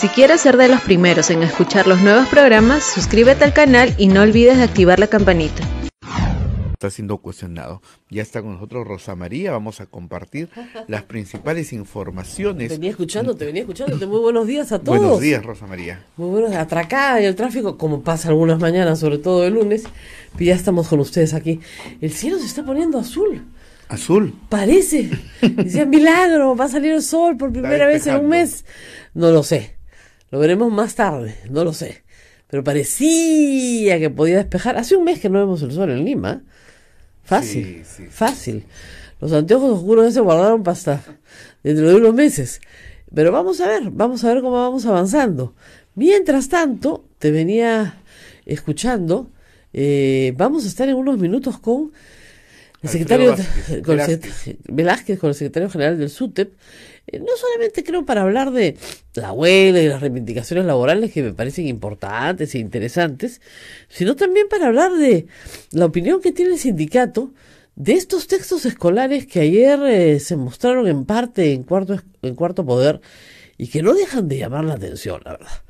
Si quieres ser de los primeros en escuchar los nuevos programas, suscríbete al canal y no olvides de activar la campanita. Está siendo cuestionado. Ya está con nosotros Rosa María, vamos a compartir las principales informaciones. Venía escuchándote. Muy buenos días a todos. Buenos días, Rosa María. Muy buenos, atracada en el tráfico, como pasa algunas mañanas, sobre todo el lunes. Y ya estamos con ustedes aquí. El cielo se está poniendo azul. ¿Azul? Parece. Decía, milagro, va a salir el sol por primera vez en un mes. No lo sé. Lo veremos más tarde, no lo sé. Pero parecía que podía despejar. Hace un mes que no vemos el sol en Lima. Fácil, sí. Fácil. Los anteojos oscuros se guardaron para hasta dentro de unos meses. Pero vamos a ver cómo vamos avanzando. Mientras tanto, te venía escuchando. Vamos a estar en unos minutos con el secretario Velázquez, con el secretario general del SUTEP. No solamente creo para hablar de la huelga y las reivindicaciones laborales que me parecen importantes e interesantes, sino también para hablar de la opinión que tiene el sindicato de estos textos escolares que ayer se mostraron en parte en Cuarto Poder y que no dejan de llamar la atención, la verdad,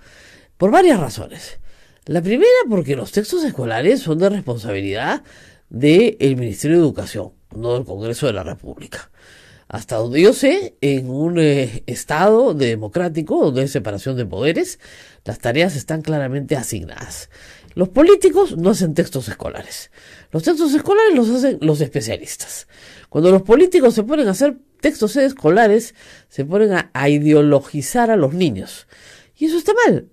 por varias razones. La primera, porque los textos escolares son de responsabilidad del Ministerio de Educación, no del Congreso de la República. Hasta donde yo sé, en un Estado democrático, donde hay separación de poderes, las tareas están claramente asignadas. Los políticos no hacen textos escolares. Los textos escolares los hacen los especialistas. Cuando los políticos se ponen a hacer textos escolares, se ponen a ideologizar a los niños. Y eso está mal.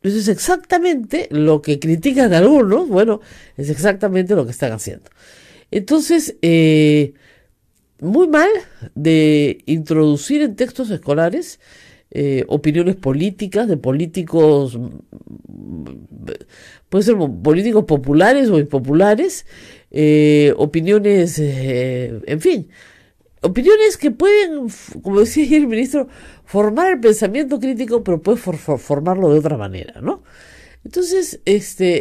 Eso es exactamente lo que critican algunos. Bueno, es exactamente lo que están haciendo. Entonces, muy mal de introducir en textos escolares opiniones políticas de políticos, puede ser políticos populares o impopulares, opiniones, en fin, opiniones que pueden, como decía ayer el ministro, formar el pensamiento crítico, pero puede formarlo de otra manera, ¿no? Entonces,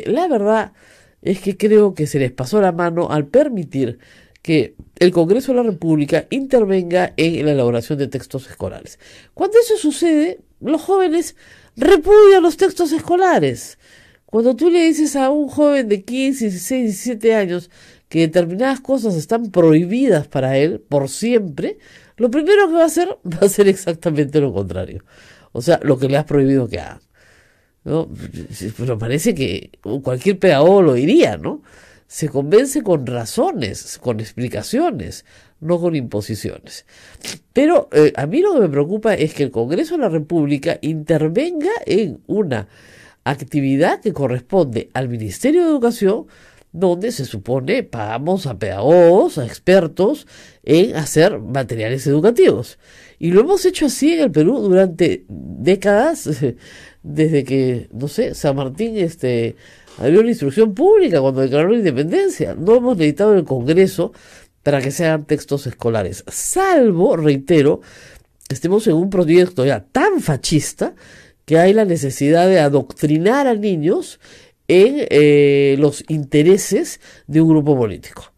la verdad es que creo que se les pasó la mano al permitir que el Congreso de la República intervenga en la elaboración de textos escolares. Cuando eso sucede, los jóvenes repudian los textos escolares. Cuando tú le dices a un joven de 15, 16, 17 años que determinadas cosas están prohibidas para él por siempre, lo primero que va a hacer exactamente lo contrario. O sea, lo que le has prohibido que haga, ¿no? Pero parece que cualquier pedagogo lo diría, ¿no? Se convence con razones, con explicaciones, no con imposiciones. Pero a mí lo que me preocupa es que el Congreso de la República intervenga en una actividad que corresponde al Ministerio de Educación, donde se supone pagamos a pedagogos, a expertos en hacer materiales educativos. Y lo hemos hecho así en el Perú durante décadas, desde que, no sé, San Martín había una instrucción pública cuando declaró la independencia. No hemos necesitado el Congreso para que se hagan textos escolares, salvo, reitero, que estemos en un proyecto ya tan fachista que hay la necesidad de adoctrinar a niños en los intereses de un grupo político.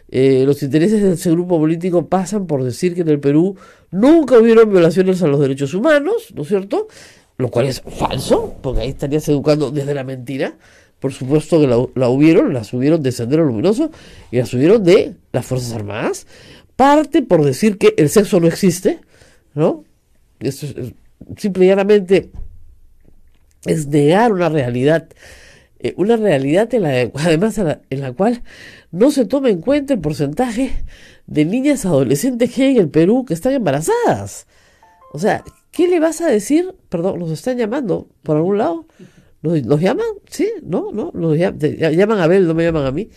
Los intereses de ese grupo político pasan por decir que en el Perú nunca hubieron violaciones a los derechos humanos, ¿no es cierto? Lo cual es falso, porque ahí estarías educando desde la mentira. Por supuesto que las hubieron de Sendero Luminoso y las hubieron de las Fuerzas Armadas. Parte por decir que el sexo no existe, ¿no? Esto es simple y llanamente es negar una realidad en la cual no se toma en cuenta el porcentaje de niñas adolescentes que hay en el Perú que están embarazadas. O sea, ¿qué le vas a decir? Perdón, ¿nos están llamando por algún lado? ¿Nos llaman? ¿Sí? ¿No? Nos llaman a Abel, no me llaman a mí.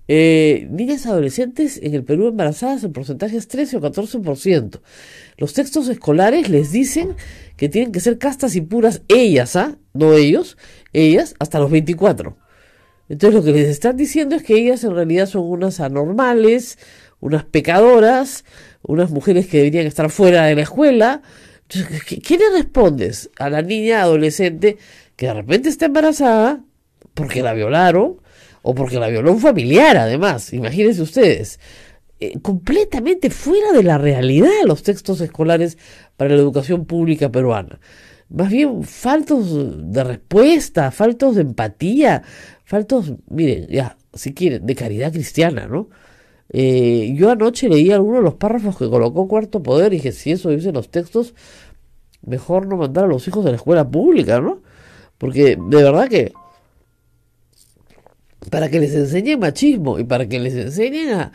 Niñas adolescentes en el Perú embarazadas, el porcentaje es 13 o 14%. Los textos escolares les dicen que tienen que ser castas y puras ellas, no ellos, ellas hasta los 24. Entonces lo que les están diciendo es que ellas en realidad son unas anormales, unas pecadoras, unas mujeres que deberían estar fuera de la escuela. Entonces, ¿qué le respondes a la niña adolescente que de repente está embarazada porque la violaron o porque la violó un familiar? Además, imagínense ustedes, completamente fuera de la realidad los textos escolares para la educación pública peruana. más bien faltos de respuesta, faltos de empatía, faltos, miren, ya, si quieren, de caridad cristiana, ¿no? Yo anoche leí algunos de los párrafos que colocó Cuarto Poder y dije, si eso dicen los textos, mejor no mandar a los hijos a la escuela pública, ¿no? Porque de verdad que para que les enseñen machismo y para que les enseñen a...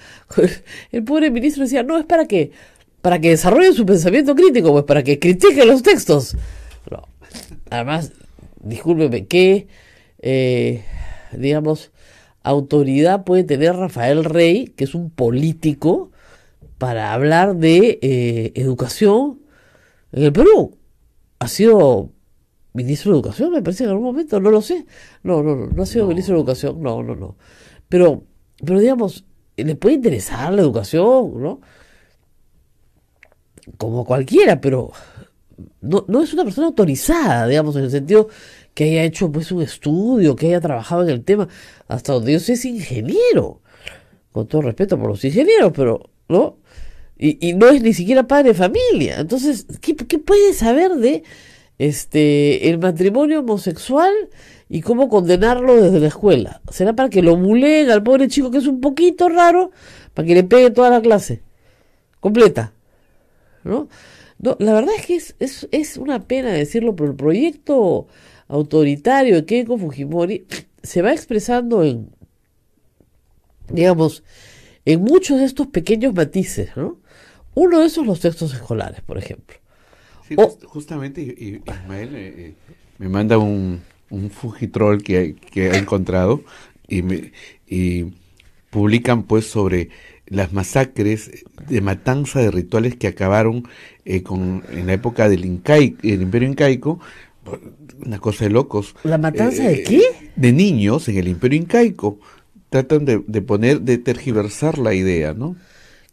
El pobre ministro decía, no, es para que desarrollen su pensamiento crítico, pues para que critiquen los textos. No. Además, discúlpeme, ¿qué, digamos, autoridad puede tener Rafael Rey, que es un político, para hablar de educación en el Perú? Ha sido ministro de Educación, me parece, en algún momento, no lo sé. No ha sido ministro de Educación, no. Pero digamos, le puede interesar la educación, ¿no? Como cualquiera, pero no es una persona autorizada, digamos, en el sentido que haya hecho pues un estudio, que haya trabajado en el tema. Hasta donde yo sé es ingeniero, con todo respeto por los ingenieros, pero no, y no es ni siquiera padre de familia. Entonces, ¿qué puede saber de el matrimonio homosexual y cómo condenarlo desde la escuela? ¿Será para que lo buleen al pobre chico, que es un poquito raro, para que le pegue toda la clase completa? ¿No? No, la verdad es que es una pena decirlo, pero el proyecto autoritario de Keiko Fujimori se va expresando en, digamos, en muchos de estos pequeños matices, ¿no? Uno de esos, los textos escolares, por ejemplo. Sí, justamente Ismael me manda un Fujitrol que ha encontrado y publican pues sobre las masacres de matanza de rituales que acabaron en la época del el Imperio Incaico, una cosa de locos. ¿La matanza de qué? De niños en el Imperio Incaico. Tratan de tergiversar la idea, ¿no?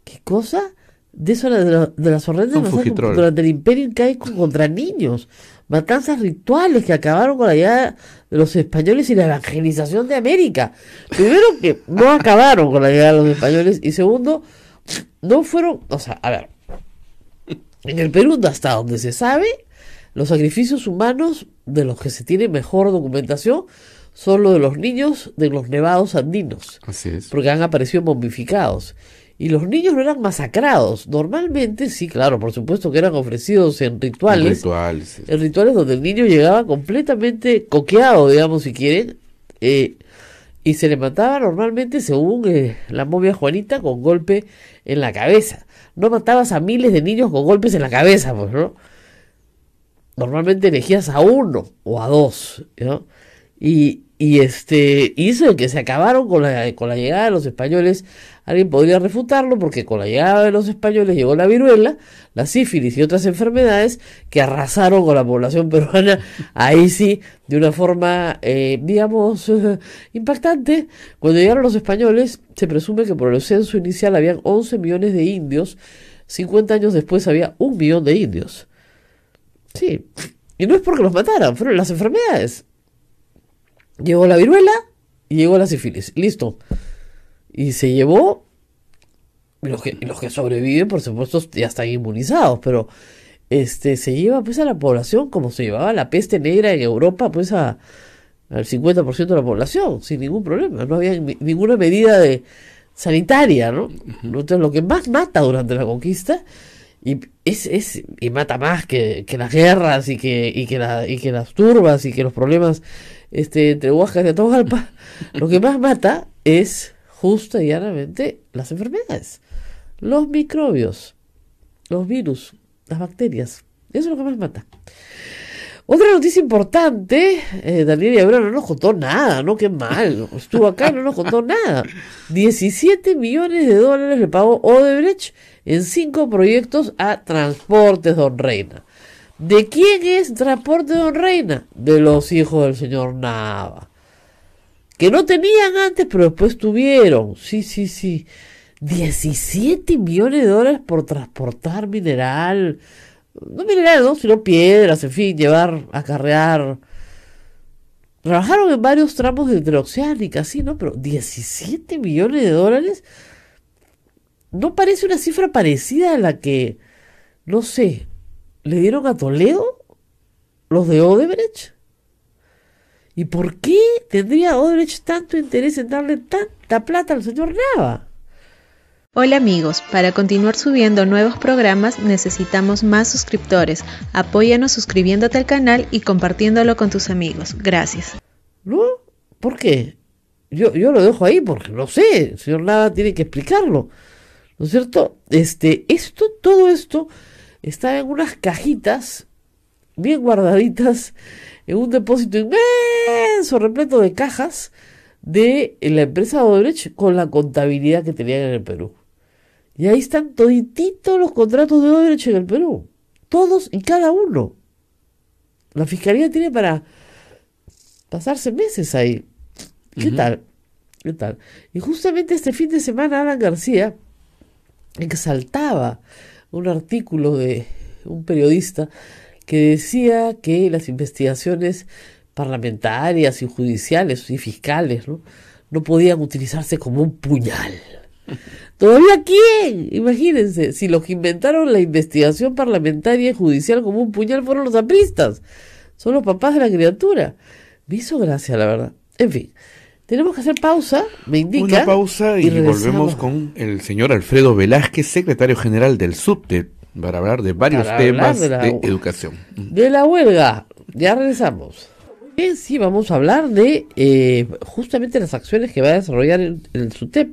¿Qué cosa? De eso, de las horrendas masacres durante el Imperio Incaico contra niños. Matanzas rituales que acabaron con la llegada de los españoles y la evangelización de América. Primero, que no acabaron con la llegada de los españoles, y segundo, no fueron, o sea, a ver, en el Perú, hasta donde se sabe, los sacrificios humanos de los que se tiene mejor documentación son los de los niños de los nevados andinos. Así es. Porque han aparecido momificados. Y los niños no eran masacrados. Normalmente, sí, claro, por supuesto que eran ofrecidos en rituales. Sí. En rituales donde el niño llegaba completamente coqueado, digamos, si quieren. Y se le mataba normalmente, según la momia Juanita, con golpe en la cabeza. No matabas a miles de niños con golpes en la cabeza, pues, ¿no? Normalmente elegías a uno o a dos, ¿no? Y eso de que se acabaron con la llegada de los españoles, alguien podría refutarlo, porque con la llegada de los españoles llegó la viruela, la sífilis y otras enfermedades que arrasaron con la población peruana, ahí sí, de una forma, digamos, impactante. Cuando llegaron los españoles, se presume que por el censo inicial habían 11 millones de indios, 50 años después había 1 millón de indios. Sí, y no es porque los mataran, fueron las enfermedades. Llegó la viruela y llegó la sífilis, listo. Y se llevó, y los que sobreviven, por supuesto, ya están inmunizados, pero se lleva pues a la población como se llevaba la peste negra en Europa, pues al 50% de la población, sin ningún problema. No había ninguna medida sanitaria, ¿no? Entonces, lo que más mata durante la conquista, y mata más que las guerras y que las turbas y que los problemas entre Huascas y Atahualpa, lo que más mata es justa y llanamente las enfermedades, los microbios, los virus, las bacterias. Eso es lo que más mata. Otra noticia importante, Daniel Abreu no nos contó nada, ¿no? Qué mal, estuvo acá y no nos contó nada. 17 millones de dólares le pagó Odebrecht en 5 proyectos a Transportes Don Reina. ¿De quién es Transporte Don Reina? De los hijos del señor Nava. Que no tenían antes, pero después tuvieron. Sí. 17 millones de dólares por transportar mineral. No mineral, ¿no? Sino piedras, en fin, acarrear. Trabajaron en varios tramos de interoceánica, sí, ¿no? Pero 17 millones de dólares. ¿No parece una cifra parecida a la que, no sé, le dieron a Toledo? los de Odebrecht. ¿Y por qué tendría Odebrecht tanto interés en darle tanta plata al señor Nava? Hola amigos, para continuar subiendo nuevos programas necesitamos más suscriptores. Apóyanos suscribiéndote al canal y compartiéndolo con tus amigos. Gracias. ¿No? ¿Por qué? Yo lo dejo ahí porque no sé, el señor Nava tiene que explicarlo. ¿No es cierto? Todo esto está en unas cajitas bien guardaditas en un depósito inmenso, repleto de cajas de la empresa Odebrecht con la contabilidad que tenían en el Perú. Y ahí están todititos los contratos de Odebrecht en el Perú. Todos y cada uno. La fiscalía tiene para pasarse meses ahí. ¿Qué tal? ¿Qué tal? Y justamente este fin de semana Alan García exaltaba un artículo de un periodista que decía que las investigaciones parlamentarias y judiciales y fiscales no podían utilizarse como un puñal. ¿Todavía quién? Imagínense, si los que inventaron la investigación parlamentaria y judicial como un puñal fueron los apristas, son los papás de la criatura. Me hizo gracia, la verdad. En fin, tenemos que hacer pausa, me indica. Una pausa y volvemos con el señor Alfredo Velázquez, secretario general del SUTEP, para hablar de varios temas de educación. De la huelga, ya regresamos. Bien, sí, vamos a hablar de justamente las acciones que va a desarrollar el SUTEP.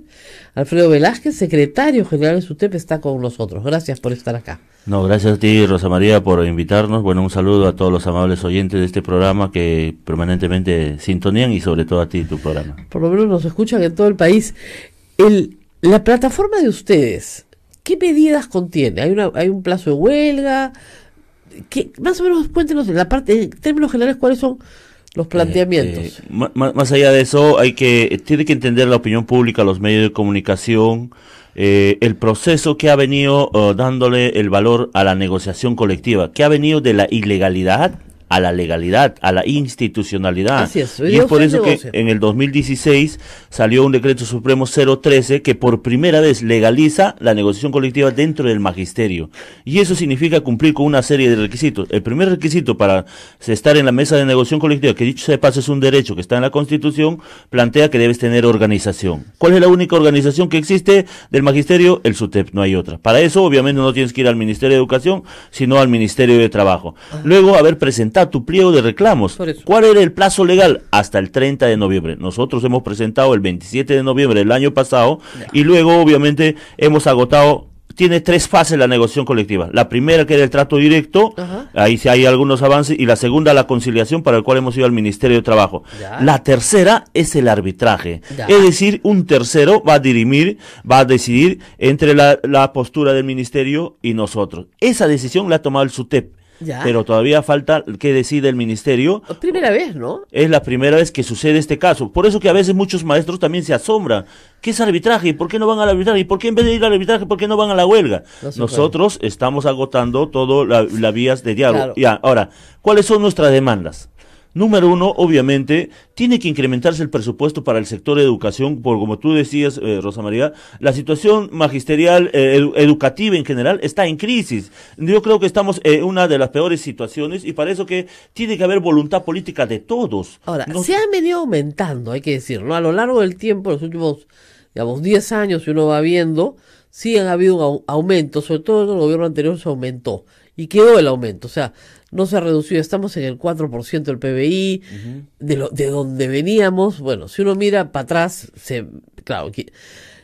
Alfredo Velázquez, secretario general del SUTEP, está con nosotros. Gracias por estar acá. No, gracias a ti, Rosa María, por invitarnos. Bueno, un saludo a todos los amables oyentes de este programa que permanentemente sintonían y sobre todo a ti, tu programa. Por lo menos nos escuchan en todo el país. La plataforma de ustedes, ¿qué medidas contiene? ¿Hay un plazo de huelga? Más o menos cuéntenos en la parte, en términos generales, cuáles son los planteamientos. Más allá de eso, tiene que entender la opinión pública, los medios de comunicación, el proceso que ha venido dándole el valor a la negociación colectiva, que ha venido de la ilegalidad a la legalidad, a la institucionalidad. Así es, y es por eso que en el 2016 salió un decreto supremo 013 que por primera vez legaliza la negociación colectiva dentro del magisterio. Y eso significa cumplir con una serie de requisitos. El primer requisito para estar en la mesa de negociación colectiva, que dicho sea de paso es un derecho que está en la Constitución, plantea que debes tener organización. ¿Cuál es la única organización que existe del magisterio? El SUTEP, no hay otra. Para eso, obviamente, no tienes que ir al Ministerio de Educación, sino al Ministerio de Trabajo. Luego, haber presentado tu pliego de reclamos. ¿Cuál era el plazo legal? Hasta el 30 de noviembre. Nosotros hemos presentado el 27 de noviembre del año pasado y luego obviamente hemos agotado. Tiene 3 fases la negociación colectiva. La primera, que era el trato directo, ahí sí hay algunos avances, y la segunda, la conciliación, para el cual hemos ido al Ministerio de Trabajo. La tercera es el arbitraje. Es decir, un tercero va a decidir entre la postura del Ministerio y nosotros. Esa decisión la ha tomado el SUTEP. Pero todavía falta que decida el ministerio. Primera vez, ¿no? Es la primera vez que sucede este caso. Por eso que a veces muchos maestros también se asombran. ¿Qué es arbitraje? ¿Y por qué no van al arbitraje? ¿Y por qué en vez de ir al arbitraje, por qué no van a la huelga? Nosotros estamos agotando todas las vías de diálogo. Claro. Ahora, ¿cuáles son nuestras demandas? Número uno, obviamente, tiene que incrementarse el presupuesto para el sector de educación, por como tú decías, Rosa María, la situación magisterial, educativa en general, está en crisis. Yo creo que estamos en una de las peores situaciones y para eso que tiene que haber voluntad política de todos. Ahora, se han venido aumentando, hay que decirlo, a lo largo del tiempo, los últimos, 10 años, si uno va viendo, sí han habido un aumento, sobre todo en el gobierno anterior se aumentó y quedó el aumento, o sea, no se ha reducido, estamos en el 4% del PBI, de donde veníamos. Bueno, si uno mira para atrás, claro,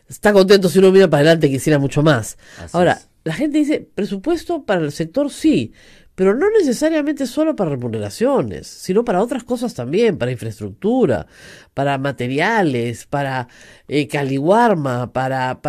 está contento, si uno mira para adelante quisiera mucho más. Ahora, la gente dice, presupuesto para el sector sí, pero no necesariamente solo para remuneraciones, sino para otras cosas también, para infraestructura, para materiales, para caliwarma, para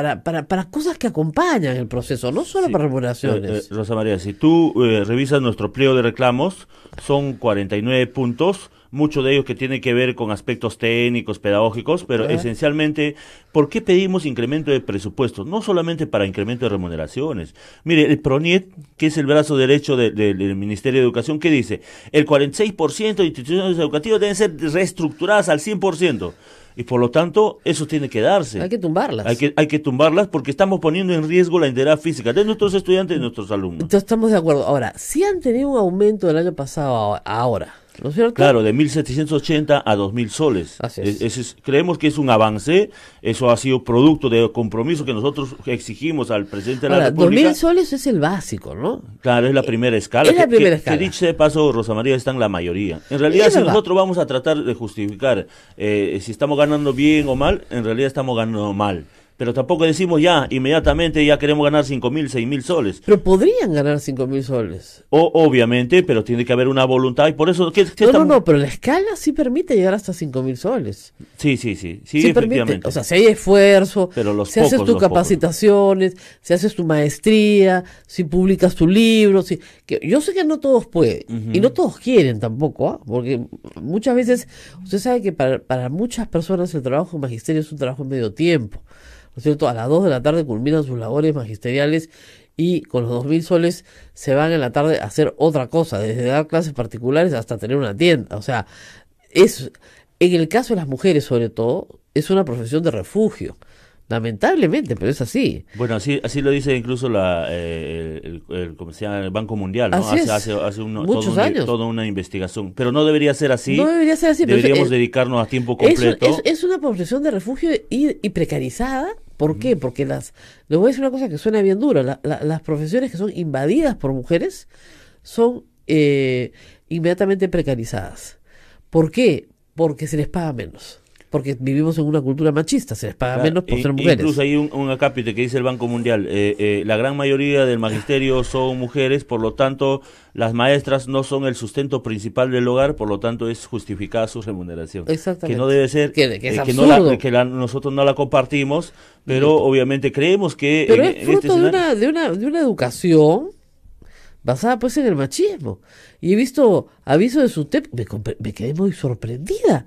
cosas que acompañan el proceso, no solo para remuneraciones. Rosa María, si tú revisas nuestro pliego de reclamos, son 49 puntos, muchos de ellos que tienen que ver con aspectos técnicos, pedagógicos, pero esencialmente, ¿por qué pedimos incremento de presupuestos? No solamente para incremento de remuneraciones. Mire, el PRONIET, que es el brazo derecho del Ministerio de Educación, ¿qué dice? El 46% de instituciones educativas deben ser reestructuradas al 100%. y por lo tanto eso tiene que darse. Hay que tumbarlas. Hay que tumbarlas porque estamos poniendo en riesgo la integridad física de nuestros estudiantes y de nuestros alumnos. Entonces estamos de acuerdo. Ahora, sí han tenido un aumento del año pasado a ahora, ¿no es cierto? Claro, de 1.780 a 2.000 soles. Así es. Creemos que es un avance, eso ha sido producto de compromiso que nosotros exigimos al presidente de la Ahora, República. 2.000 soles es el básico, ¿no? Claro, es la primera escala. Es la primera escala. Que dicho de paso, Rosa María, está en la mayoría. En realidad, Es si verdad. nosotros vamos a tratar de justificar si estamos ganando bien o mal, en realidad estamos ganando mal. Pero tampoco decimos ya, inmediatamente ya queremos ganar 5.000, 6.000 soles. Pero podrían ganar 5.000 soles. Obviamente, pero tiene que haber una voluntad y por eso... ¿qué No, estamos- no, pero la escala sí permite llegar hasta 5.000 soles. Sí, Sí efectivamente. permite. O sea, si hay esfuerzo, Pero los si haces pocos, tus los pocos. capacitaciones, si haces tu maestría, si publicas tu libro, que yo sé que no todos pueden y no todos quieren tampoco, ¿ah? Porque muchas veces, usted sabe que para muchas personas el trabajo en magisterio es un trabajo en medio tiempo, ¿no es cierto? A las 2 de la tarde culminan sus labores magisteriales y con los 2.000 soles se van en la tarde a hacer otra cosa, desde dar clases particulares hasta tener una tienda. O sea, en el caso de las mujeres sobre todo, es una profesión de refugio. Lamentablemente, pero es así. Bueno, así lo dice incluso ¿cómo se llama? El Banco Mundial, ¿no? Así es. Hace Muchos años. toda una investigación. Pero no debería ser así. No debería ser así. Pero Deberíamos dedicarnos a tiempo es, completo. es una profesión de refugio y precarizada. ¿Por qué? Porque les voy a decir una cosa que suena bien dura. Las profesiones que son invadidas por mujeres son inmediatamente precarizadas. ¿Por qué? Porque se les paga menos. Porque vivimos en una cultura machista, se les paga Claro, menos por ser mujeres. Incluso hay un acápite que dice el Banco Mundial, la gran mayoría del magisterio son mujeres, por lo tanto las maestras no son el sustento principal del hogar, por lo tanto es justificada su remuneración. Exactamente. Que no debe ser, Que es que absurdo. nosotros no la compartimos, pero obviamente creemos que Pero en es este fruto escenario- de una educación basada pues en el machismo. Y he visto aviso de SUTEP, me quedé muy sorprendida,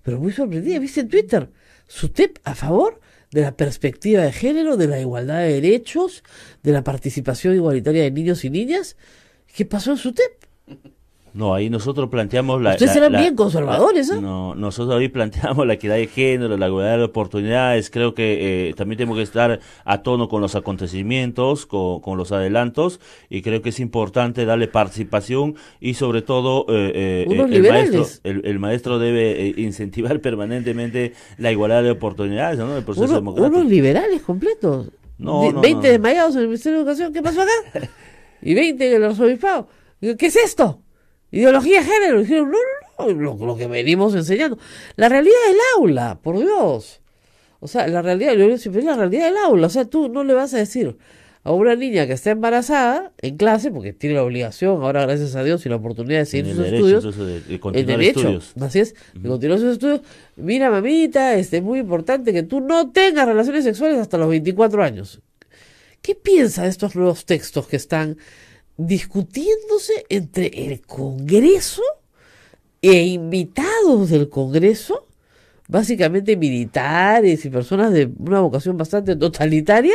pero muy sorprendida. ¿Viste en Twitter? SUTEP a favor de la perspectiva de género, de la igualdad de derechos, de la participación igualitaria de niños y niñas. ¿Qué pasó en SUTEP? No, ahí nosotros planteamos Ustedes eran bien conservadores, ¿eh? No, nosotros ahí planteamos la equidad de género, la igualdad de oportunidades. Creo que también tenemos que estar a tono con los acontecimientos, con los adelantos, y creo que es importante darle participación y sobre todo el maestro debe incentivar permanentemente la igualdad de oportunidades, ¿no? El proceso democrático. Unos liberales completos. No, 20 no. desmayados en el Ministerio de Educación. ¿Qué pasó acá? Y 20 en el arzobispado. Digo, ¿qué es esto? Ideología de género. Y dijeron, no, lo que venimos enseñando. La realidad del aula, por Dios. O sea, la realidad, yo siempre es la realidad del aula. O sea, tú no le vas a decir a una niña que está embarazada en clase, porque tiene la obligación, ahora gracias a Dios, y la oportunidad de seguir En el sus derecho, estudios. entonces, de El continuar derecho, estudios. así es, de continuar sus estudios. Mira, mamita, es muy importante que tú no tengas relaciones sexuales hasta los 24 años. ¿Qué piensa de estos nuevos textos que están discutiéndose entre el Congreso e invitados del Congreso, básicamente militares y personas de una vocación bastante totalitaria,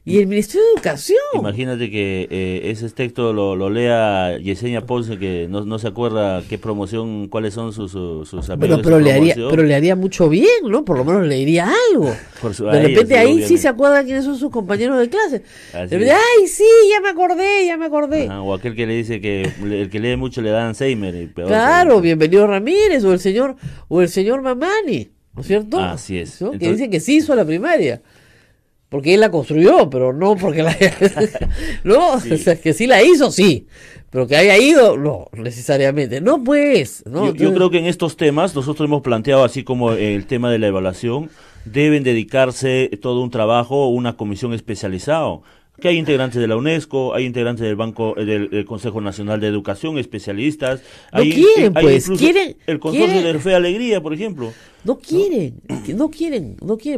y el Ministerio de Educación? Imagínate que ese texto lo lea Yesenia Ponce, que no se acuerda qué promoción, cuáles son sus Bueno, amigos pero le haría mucho bien, ¿no? Por lo menos leería algo. A De ella, repente sí, ahí sí obviamente. se acuerdan quiénes son sus compañeros de clase. Así De repente, es. ay, sí, ya me acordé. Ajá, o aquel que le dice que el que lee mucho le dan Alzheimer. Y peor Claro, todavía. bienvenido Ramírez o el señor Mamani, ¿no es cierto? Así es. ¿No? Que Entonces- dicen que sí hizo la primaria. Porque él la construyó, pero no porque la... no, Sí. o sea, que sí la hizo, sí. Pero que haya ido, no, necesariamente. No, pues. No, Yo creo que en estos temas nosotros hemos planteado, así como el tema de la evaluación, deben dedicarse todo un trabajo, una comisión especializada. Que hay integrantes de la UNESCO, hay integrantes del Consejo Nacional de Educación, especialistas. No hay, quieren, hay pues, incluso quieren- el consorcio quieren- de Fe y Alegría, por ejemplo. No quieren,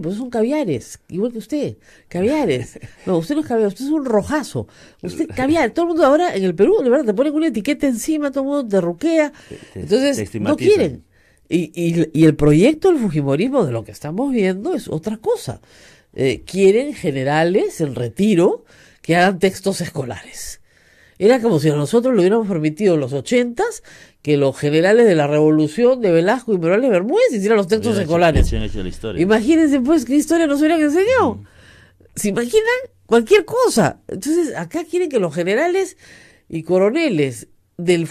pues son caviares, igual que usted, caviares. No, usted no es caviar, usted es un rojazo. Usted caviar, todo el mundo ahora en el Perú, de verdad, te ponen una etiqueta encima, todo el mundo te ruquea. te Entonces, no estigmatizan. quieren. Y el proyecto del Fujimorismo, de lo que estamos viendo, es otra cosa. Quieren generales en retiro que hagan textos escolares. Era como si a nosotros le hubiéramos permitido en los 80s que los generales de la Revolución de Velasco y Morales Bermúdez hicieran los textos escolares. Hecho la historia. Imagínense pues qué historia nos hubieran enseñado. ¿Se imaginan? Cualquier cosa. Entonces acá quieren que los generales y coroneles del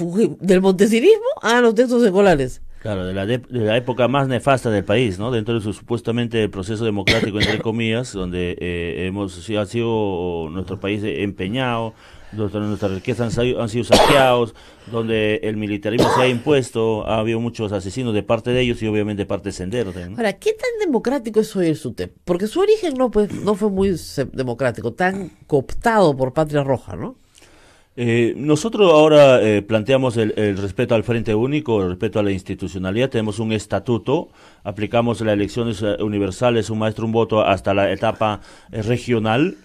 montesinismo hagan los textos escolares. Claro, de la época más nefasta del país, ¿no? Dentro de su supuestamente proceso democrático, entre comillas, donde ha sido nuestro país empeñado, donde nuestras riquezas han sido saqueados, donde el militarismo se ha impuesto, ha habido muchos asesinos de parte de ellos y obviamente parte de Sendero también, ¿no? Ahora, ¿qué tan democrático es hoy el SUTEP? Porque su origen no fue muy democrático, tan cooptado por Patria Roja, ¿no? Nosotros ahora planteamos el respeto al Frente Único, el respeto a la institucionalidad. Tenemos un estatuto, aplicamos las elecciones universales, un maestro, un voto, hasta la etapa regional.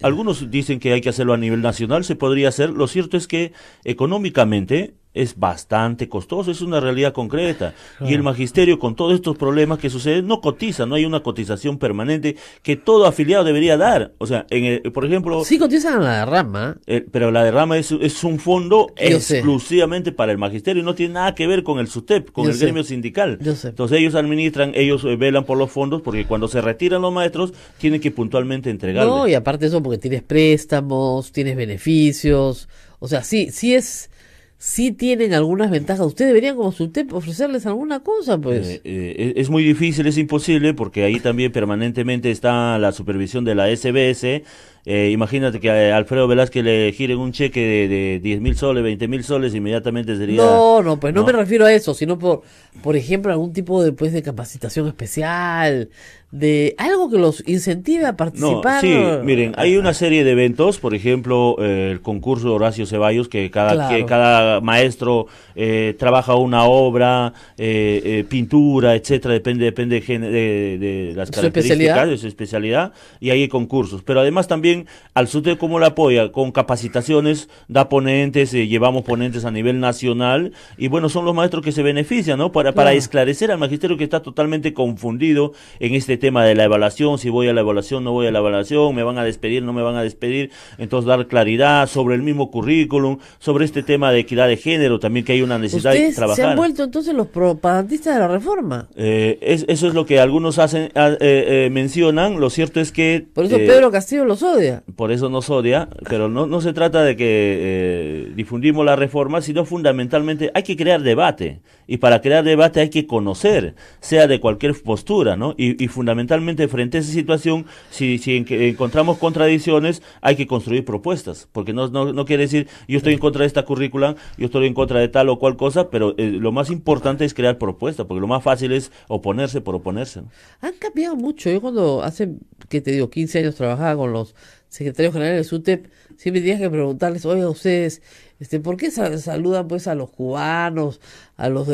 Algunos dicen que hay que hacerlo a nivel nacional, se podría hacer. Lo cierto es que económicamente es bastante costoso, es una realidad concreta. Y el magisterio, con todos estos problemas que suceden, no cotiza, no hay una cotización permanente que todo afiliado debería dar. O sea, por ejemplo... Sí cotizan a la derrama. Pero la derrama es un fondo exclusivamente para el magisterio, no tiene nada que ver con el SUTEP, con el gremio sindical. Entonces ellos administran, ellos velan por los fondos, porque cuando se retiran los maestros, tienen que puntualmente entregarles. No, y aparte de eso, porque tienes préstamos, tienes beneficios, o sea, sí tienen algunas ventajas. Ustedes deberían, como SUTEP, ofrecerles alguna cosa, pues. Es muy difícil, es imposible, porque ahí también permanentemente está la supervisión de la SBS. Imagínate que a Alfredo Velázquez le giren un cheque de 10.000 soles, 20.000 soles, inmediatamente sería... No, pues no me refiero a eso, sino por ejemplo, algún tipo de capacitación especial, de algo que los incentive a participar. Sí, miren, hay una serie de eventos, por ejemplo, el concurso de Horacio Ceballos, que cada maestro trabaja una obra, pintura, etcétera, depende de las características de su especialidad, y hay concursos. Pero además también al SUTEP, ¿cómo lo apoya? Con capacitaciones, da ponentes, llevamos ponentes a nivel nacional, y bueno, son los maestros que se benefician, ¿no? Para esclarecer al magisterio, que está totalmente confundido en este tema de la evaluación, si voy a la evaluación, no voy a la evaluación, me van a despedir, no me van a despedir. Entonces dar claridad sobre el mismo currículum, sobre este tema de equidad de género, también que hay una necesidad de trabajar. ¿Ustedes se han vuelto entonces los propagandistas de la reforma? Eso es lo que algunos mencionan. Lo cierto es que... Por eso Pedro Castillo los odia. Por eso nos odia, pero no se trata de que difundimos la reforma, sino fundamentalmente hay que crear debate, y para crear debate hay que conocer, sea de cualquier postura, ¿no? Y fundamentalmente frente a esa situación, si encontramos contradicciones, hay que construir propuestas, porque no quiere decir yo estoy en contra de esta currícula, yo estoy en contra de tal o cual cosa, pero lo más importante es crear propuestas, porque lo más fácil es oponerse por oponerse, ¿no? Han cambiado mucho. Yo cuando hace, 15 años trabajaba con los secretarios generales del SUTEP, siempre tenías que preguntarles, oye, ustedes, ¿por qué saludan pues a los cubanos, a los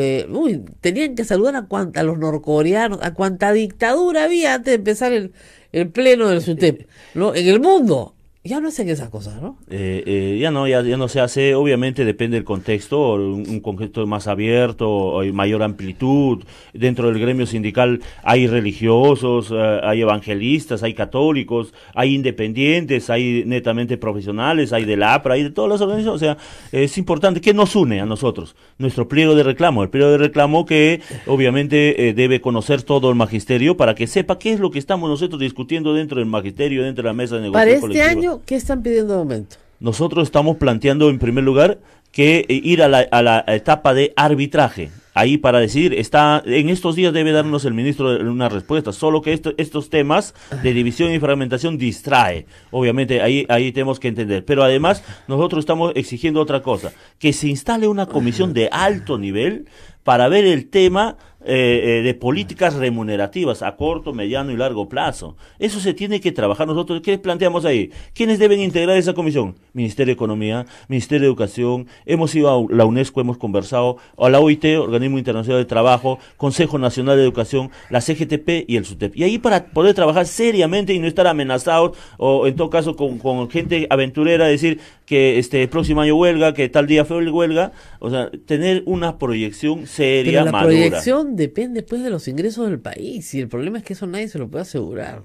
tenían que saludar a los norcoreanos, a cuánta dictadura había antes de empezar el pleno del SUTEP, ¿no? En el mundo. Ya no hacen esas cosas, ¿no? Ya no se hace. Obviamente depende del contexto, un contexto más abierto, hay mayor amplitud. Dentro del gremio sindical hay religiosos, hay evangelistas, hay católicos, hay independientes, hay netamente profesionales, hay del APRA, hay de todas las organizaciones. O sea, es importante. ¿Qué nos une a nosotros? Nuestro pliego de reclamo. El pliego de reclamo que obviamente debe conocer todo el magisterio para que sepa qué es lo que estamos nosotros discutiendo dentro del magisterio, dentro de la mesa de negociación colectiva. Para este año, ¿qué están pidiendo de aumento? Nosotros estamos planteando en primer lugar que ir a la etapa de arbitraje. Ahí para decidir, en estos días debe darnos el ministro una respuesta, solo que estos temas de división y fragmentación distrae. Obviamente ahí tenemos que entender, pero además nosotros estamos exigiendo otra cosa, que se instale una comisión de alto nivel para ver el tema de políticas remunerativas a corto, mediano y largo plazo. Eso se tiene que trabajar. Nosotros, ¿qué planteamos ahí? ¿Quiénes deben integrar esa comisión? Ministerio de Economía, Ministerio de Educación, hemos ido a la UNESCO, hemos conversado, a la OIT, Organismo Internacional de Trabajo, Consejo Nacional de Educación, la CGTP y el SUTEP. Y ahí para poder trabajar seriamente y no estar amenazados, o en todo caso con gente aventurera, decir que el próximo año huelga, que tal día fue el huelga, o sea, tener una proyección seria, pero la madura. proyección depende pues de los ingresos del país, y el problema es que eso nadie se lo puede asegurar.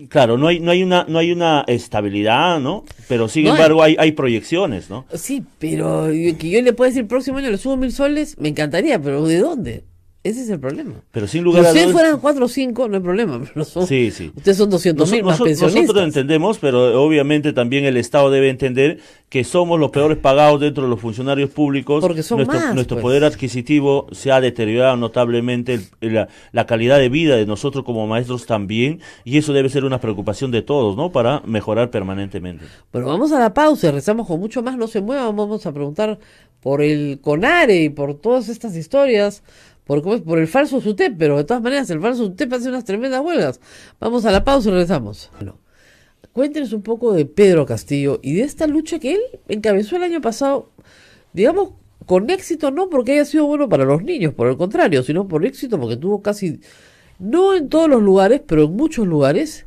Claro, no hay una estabilidad, ¿no? Pero sin No embargo hay proyecciones, ¿no? Sí, pero que yo le pueda decir el próximo año le subo 1.000 soles, me encantaría, pero ¿de dónde? Ese es el problema. Pero sin Si lugar a ustedes dudas. fueran 4 o 5, no hay problema. Pero Sí, sí. Ustedes son 200.000 más pensionistas. Nosotros entendemos, pero obviamente también el Estado debe entender que somos los peores pagados dentro de los funcionarios públicos. Porque son más, nuestro pues. poder adquisitivo se ha deteriorado notablemente, la calidad de vida de nosotros como maestros también, y eso debe ser una preocupación de todos, ¿no? Para mejorar permanentemente. Bueno, vamos a la pausa y rezamos con mucho más. No se muevan, vamos a preguntar por el CONARE y por todas estas historias. Por el falso SUTEP, pero de todas maneras el falso SUTEP hace unas tremendas huelgas. Vamos a la pausa y regresamos. Bueno, cuéntenos un poco de Pedro Castillo y de esta lucha que él encabezó el año pasado, digamos, con éxito, no porque haya sido bueno para los niños, por el contrario, sino por éxito porque tuvo casi, no en todos los lugares, pero en muchos lugares,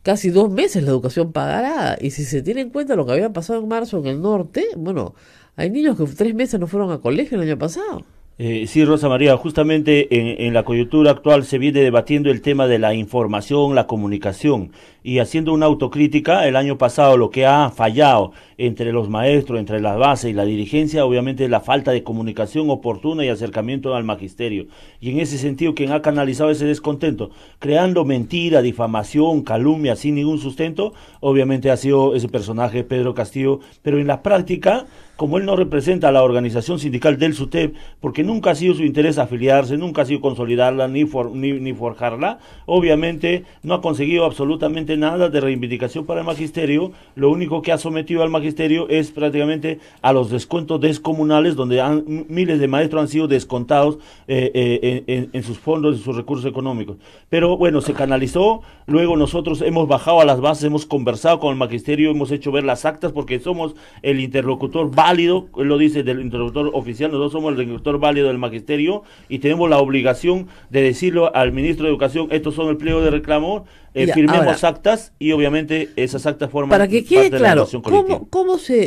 casi 2 meses la educación pagada. Y si se tiene en cuenta lo que había pasado en marzo en el norte, bueno, hay niños que 3 meses no fueron a colegio el año pasado. Sí, Rosa María, justamente en la coyuntura actual se viene debatiendo el tema de la información, la comunicación, y haciendo una autocrítica, el año pasado lo que ha fallado entre los maestros, entre la base y la dirigencia, obviamente es la falta de comunicación oportuna y acercamiento al magisterio. Y en ese sentido, quien ha canalizado ese descontento, creando mentira, difamación, calumnia, sin ningún sustento, obviamente ha sido ese personaje, Pedro Castillo, pero en la práctica, como él no representa a la organización sindical del SUTEP, porque nunca ha sido su interés afiliarse, nunca ha sido consolidarla ni forjarla, obviamente no ha conseguido absolutamente nada de reivindicación para el magisterio. Lo único que ha sometido al magisterio es prácticamente a los descuentos descomunales, donde miles de maestros han sido descontados en sus fondos, en sus recursos económicos. Pero bueno, se canalizó, luego nosotros hemos bajado a las bases, hemos conversado con el magisterio, hemos hecho ver las actas, porque somos el interlocutor válido, él lo dice, del interlocutor oficial, nosotros somos el interlocutor válido del magisterio y tenemos la obligación de decirlo al ministro de Educación: estos son el pliego de reclamo, firmemos ahora, actas, y obviamente esas actas forman para que quede parte de la claro, negociación colectiva.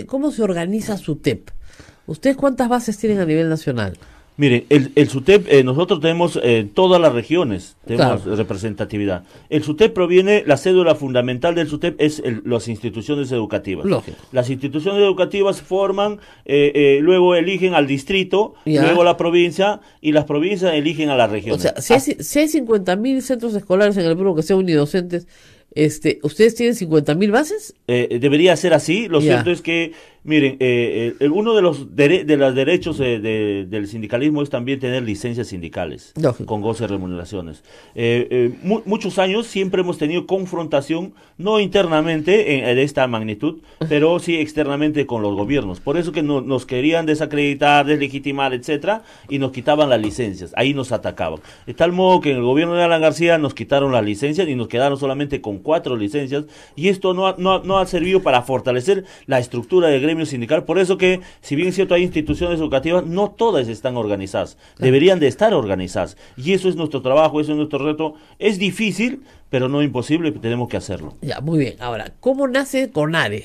¿cómo se organiza SUTEP? ¿Ustedes cuántas bases tienen a nivel nacional? Miren, el SUTEP, nosotros tenemos todas las regiones, tenemos Claro. representatividad. El SUTEP proviene, la cédula fundamental del SUTEP es las instituciones educativas. Lógico. Las instituciones educativas forman, luego eligen al distrito, Ya. luego la provincia, y las provincias eligen a las O regiones. sea, si hay 50.000 centros escolares en el Perú que sean unidocentes, ¿ustedes tienen 50.000 bases? Debería ser así. Lo Ya. cierto es que, miren, uno de los derechos del sindicalismo es también tener licencias sindicales Lógico. con goce de remuneraciones. Muchos años siempre hemos tenido confrontación, no internamente de esta magnitud, pero sí externamente con los gobiernos. Por eso que nos querían desacreditar, deslegitimar, etcétera, y nos quitaban las licencias. Ahí nos atacaban. De tal modo que en el gobierno de Alan García nos quitaron las licencias y nos quedaron solamente con 4 licencias, y esto no ha servido para fortalecer la estructura del gremio sindical. Por eso que, si bien es cierto, hay instituciones educativas, no todas están organizadas, deberían de estar organizadas, y eso es nuestro trabajo, eso es nuestro reto. Es difícil, pero no imposible, tenemos que hacerlo. Ya, muy bien. Ahora, ¿cómo nace CONARE?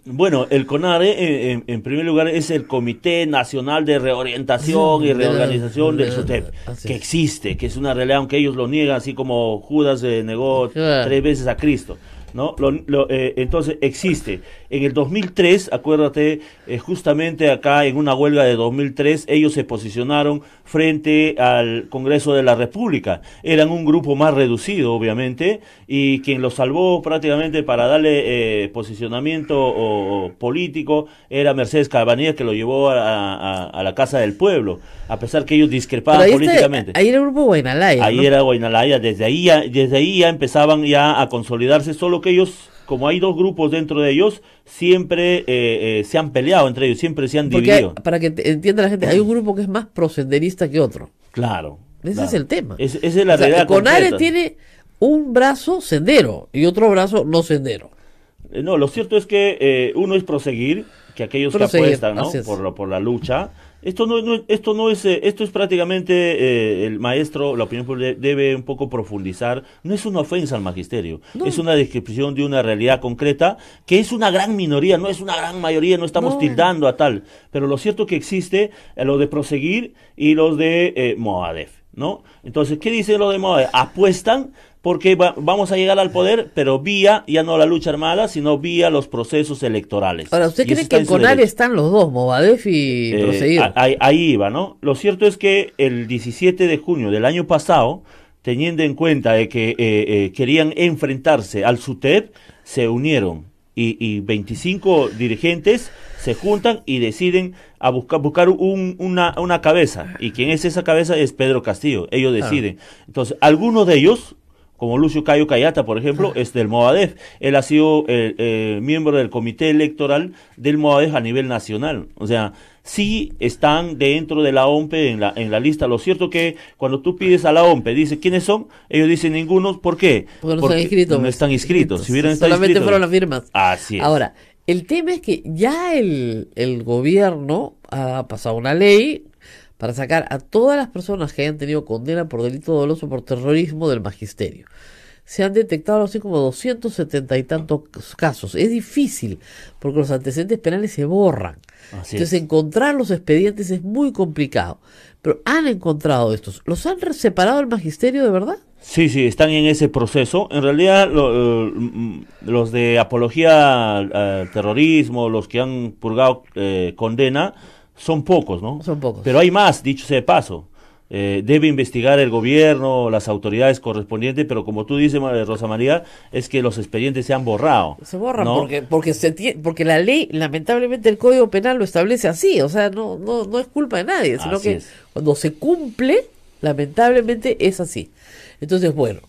Bueno, el CONARE, en primer lugar, es el Comité Nacional de Reorientación y Reorganización del SUTEP, Así que es. existe, que es una realidad, aunque ellos lo niegan, así como Judas negó Claro. 3 veces a Cristo, ¿no? Entonces existe. En el 2003, acuérdate, justamente acá en una huelga de 2003, ellos se posicionaron frente al Congreso de la República. Eran un grupo más reducido, obviamente, y quien los salvó prácticamente para darle posicionamiento o político era Mercedes Cabanilla, que lo llevó a la Casa del Pueblo, a pesar que ellos discrepaban Pero políticamente. ahí era el grupo Guaynalaya, Ahí ¿no? era Guaynalaya, desde ahí ya empezaban ya a consolidarse, solo que ellos, como hay 2 grupos dentro de ellos, siempre se han peleado entre ellos, siempre se han Porque dividido. para que entienda la gente, hay un grupo que es más prosenderista que otro. Claro. Ese claro. es el tema. Esa es la O sea, realidad el CONARE completa. tiene un brazo sendero y otro brazo no sendero. No, lo cierto es que uno es proseguir, que aquellos Proseguir, que apuestan, ¿no? así es. por la lucha. Esto es prácticamente el maestro, la opinión pública debe un poco profundizar. No es una ofensa al magisterio, No. es una descripción de una realidad concreta, que es una gran minoría, no es una gran mayoría, no estamos No. tildando a tal. Pero lo cierto que existe lo de proseguir y los de Moadef, ¿no? Entonces, ¿qué dice lo de Moadef? Apuestan porque vamos a llegar al poder, pero vía, ya no la lucha armada, sino vía los procesos electorales. Ahora, ¿usted Y eso cree está que en en su CONARE derecho. están los dos, Movadef y Procedido? Ahí iba, ¿no? Lo cierto es que el 17 de junio del año pasado, teniendo en cuenta de que querían enfrentarse al SUTEP, se unieron y 25 dirigentes se juntan y deciden a buscar una cabeza. ¿Y quién es esa cabeza? Es Pedro Castillo. Ellos deciden. Entonces, algunos de ellos, como Lucio Cayo Cayata, por ejemplo, es del Movadef. Él ha sido miembro del comité electoral del Movadef a nivel nacional. O sea, sí están dentro de la OMPE en la lista. Lo cierto que cuando tú pides a la OMPE, dice quiénes son, ellos dicen ninguno. ¿Por qué? Porque no están inscritos. No están inscritos. Si hubieran estado solamente inscritos, fueron las firmas. Así es. Ahora, el tema es que ya el gobierno ha pasado una ley para sacar a todas las personas que hayan tenido condena por delito doloso por terrorismo del magisterio. Se han detectado algo así como 270 y tantos casos. Es difícil porque los antecedentes penales se borran. Así Entonces es. encontrar los expedientes es muy complicado. Pero han encontrado estos. ¿Los han separado del magisterio de verdad? Sí, están en ese proceso. En realidad, los de apología al terrorismo, los que han purgado condena, son pocos, ¿no? Son pocos. Pero hay más, dicho sea de paso. Debe investigar el gobierno, las autoridades correspondientes, pero como tú dices, Rosa María, es que los expedientes se han borrado. Se borran ¿no? porque la ley, lamentablemente el Código Penal lo establece así, o sea, no es culpa de nadie, sino Así que es. cuando se cumple, lamentablemente es así. Entonces, bueno,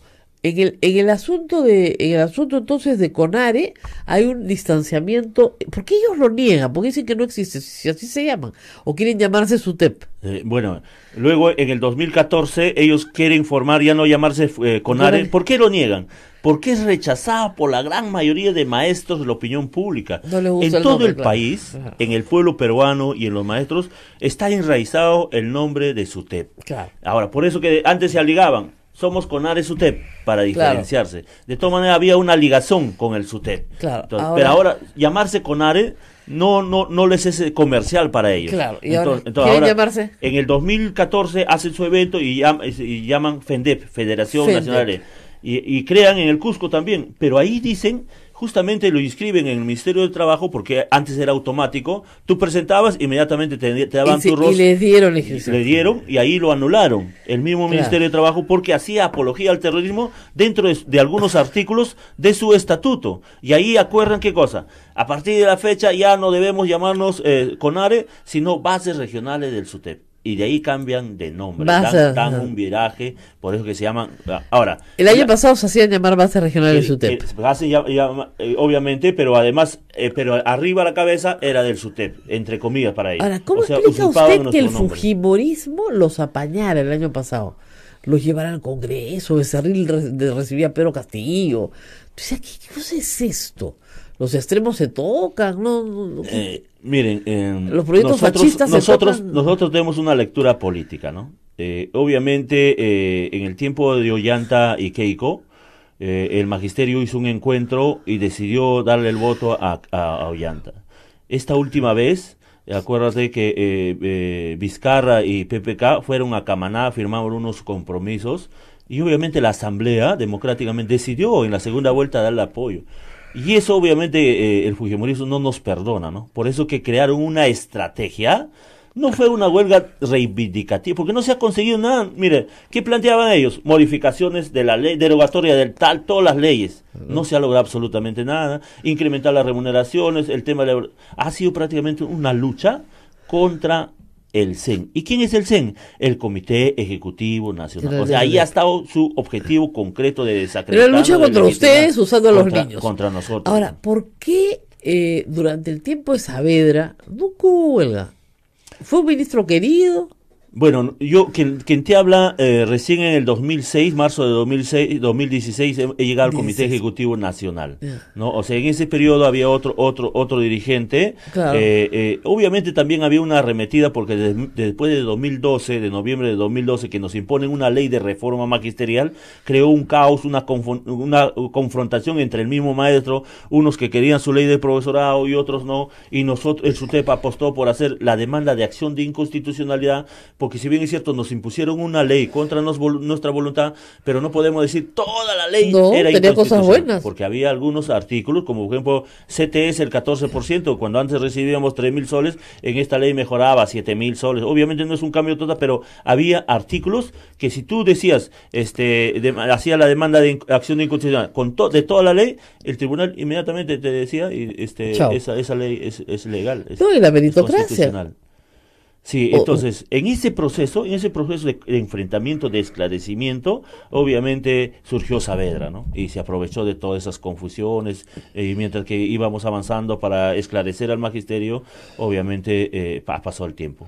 en el asunto entonces de CONARE hay un distanciamiento, ¿por qué ellos lo niegan? Porque dicen que no existe, si así se llaman, o quieren llamarse SUTEP. Bueno, luego en el 2014 ellos quieren formar, ya no llamarse CONARE. ¿Por qué lo niegan? Porque es rechazada por la gran mayoría de maestros de la opinión pública. No les gusta En el todo nombre, el claro. país, Ajá. en el pueblo peruano y en los maestros, está enraizado el nombre de SUTEP. Claro. Ahora, por eso que antes se aligaban, somos CONARE SUTEP, para diferenciarse. De todas maneras había una ligazón con el SUTEP. Claro, Pero ahora llamarse CONARE no les es comercial para ellos. Claro, y ahora, ¿quieren ahora, llamarse? en el 2014 hacen su evento y llaman FENDEP, Federación FENDEP. Nacional, y crean en el Cusco también, pero ahí dicen, justamente lo inscriben en el Ministerio del Trabajo, porque antes era automático, tú presentabas, inmediatamente te daban tu Y rostro. les dieron Le dieron y ahí lo anularon el mismo Claro. Ministerio de Trabajo, porque hacía apología al terrorismo dentro de algunos artículos de su estatuto. Y ahí acuerdan qué cosa: a partir de la fecha ya no debemos llamarnos CONARE, sino bases regionales del SUTEP. Y de ahí cambian de nombre, dan un viraje, por eso que se llaman. Ahora, el año pasado se hacían llamar bases regionales SUTEP. Obviamente, pero además, pero arriba la cabeza era del SUTEP, entre comillas para ellos. Ahora, ¿cómo O sea, explica usurpaban usted que el nuestro nombre. fujimorismo los apañara el año pasado? Los llevara al Congreso, Becerril recibía a Pedro Castillo. Entonces, ¿qué cosa es esto? Los extremos se tocan, ¿no? Miren, Los proyectos fascistas se tocan. nosotros tenemos una lectura política, ¿no? Obviamente, en el tiempo de Ollanta y Keiko, el magisterio hizo un encuentro y decidió darle el voto a Ollanta. Esta última vez, acuérdate que Vizcarra y PPK fueron a Camaná, firmaron unos compromisos, y obviamente la Asamblea democráticamente decidió en la segunda vuelta darle apoyo. Y eso obviamente el fujimorismo no nos perdona, ¿no? Por eso que crearon una estrategia. No fue una huelga reivindicativa, porque no se ha conseguido nada. Mire, ¿qué planteaban ellos? Modificaciones de la ley derogatoria del todas las leyes. No se ha logrado absolutamente nada. Incrementar las remuneraciones, el tema ha sido prácticamente una lucha contra el CEN. ¿Y quién es el CEN? El Comité Ejecutivo Nacional. O sea, ahí ha estado su objetivo concreto de desacreditar. Pero lucha contra ustedes usando a los niños. Contra nosotros. Ahora, ¿por qué durante el tiempo de Saavedra nunca hubo huelga? ¿Fue un ministro querido? Bueno, quien te habla, recién en el 2006, marzo de 2016, he llegado al Comité Ejecutivo Nacional, ¿no? O sea, en ese periodo había otro dirigente. Claro. Obviamente también había una arremetida, porque después de noviembre de 2012, que nos imponen una ley de reforma magisterial, creó un caos, una confrontación entre el mismo maestro, unos que querían su ley de profesorado y otros no, y el SUTEP apostó por hacer la demanda de acción de inconstitucionalidad, porque si bien es cierto, nos impusieron una ley contra nuestra voluntad, pero no podemos decir toda la ley No, era tenía cosas inconstitucional, buenas. porque había algunos artículos, como por ejemplo CTS el 14%, cuando antes recibíamos 3.000 soles, en esta ley mejoraba a 7.000 soles. Obviamente no es un cambio total, pero había artículos que si tú decías, hacía la demanda de acción de inconstitucionalidad de toda la ley, el tribunal inmediatamente te decía, Chao. esa ley es legal. No, y la es meritocracia. constitucional. Sí, entonces, en ese proceso de enfrentamiento, de esclarecimiento, obviamente surgió Saavedra, ¿no? Y se aprovechó de todas esas confusiones, y mientras que íbamos avanzando para esclarecer al magisterio, obviamente pasó el tiempo.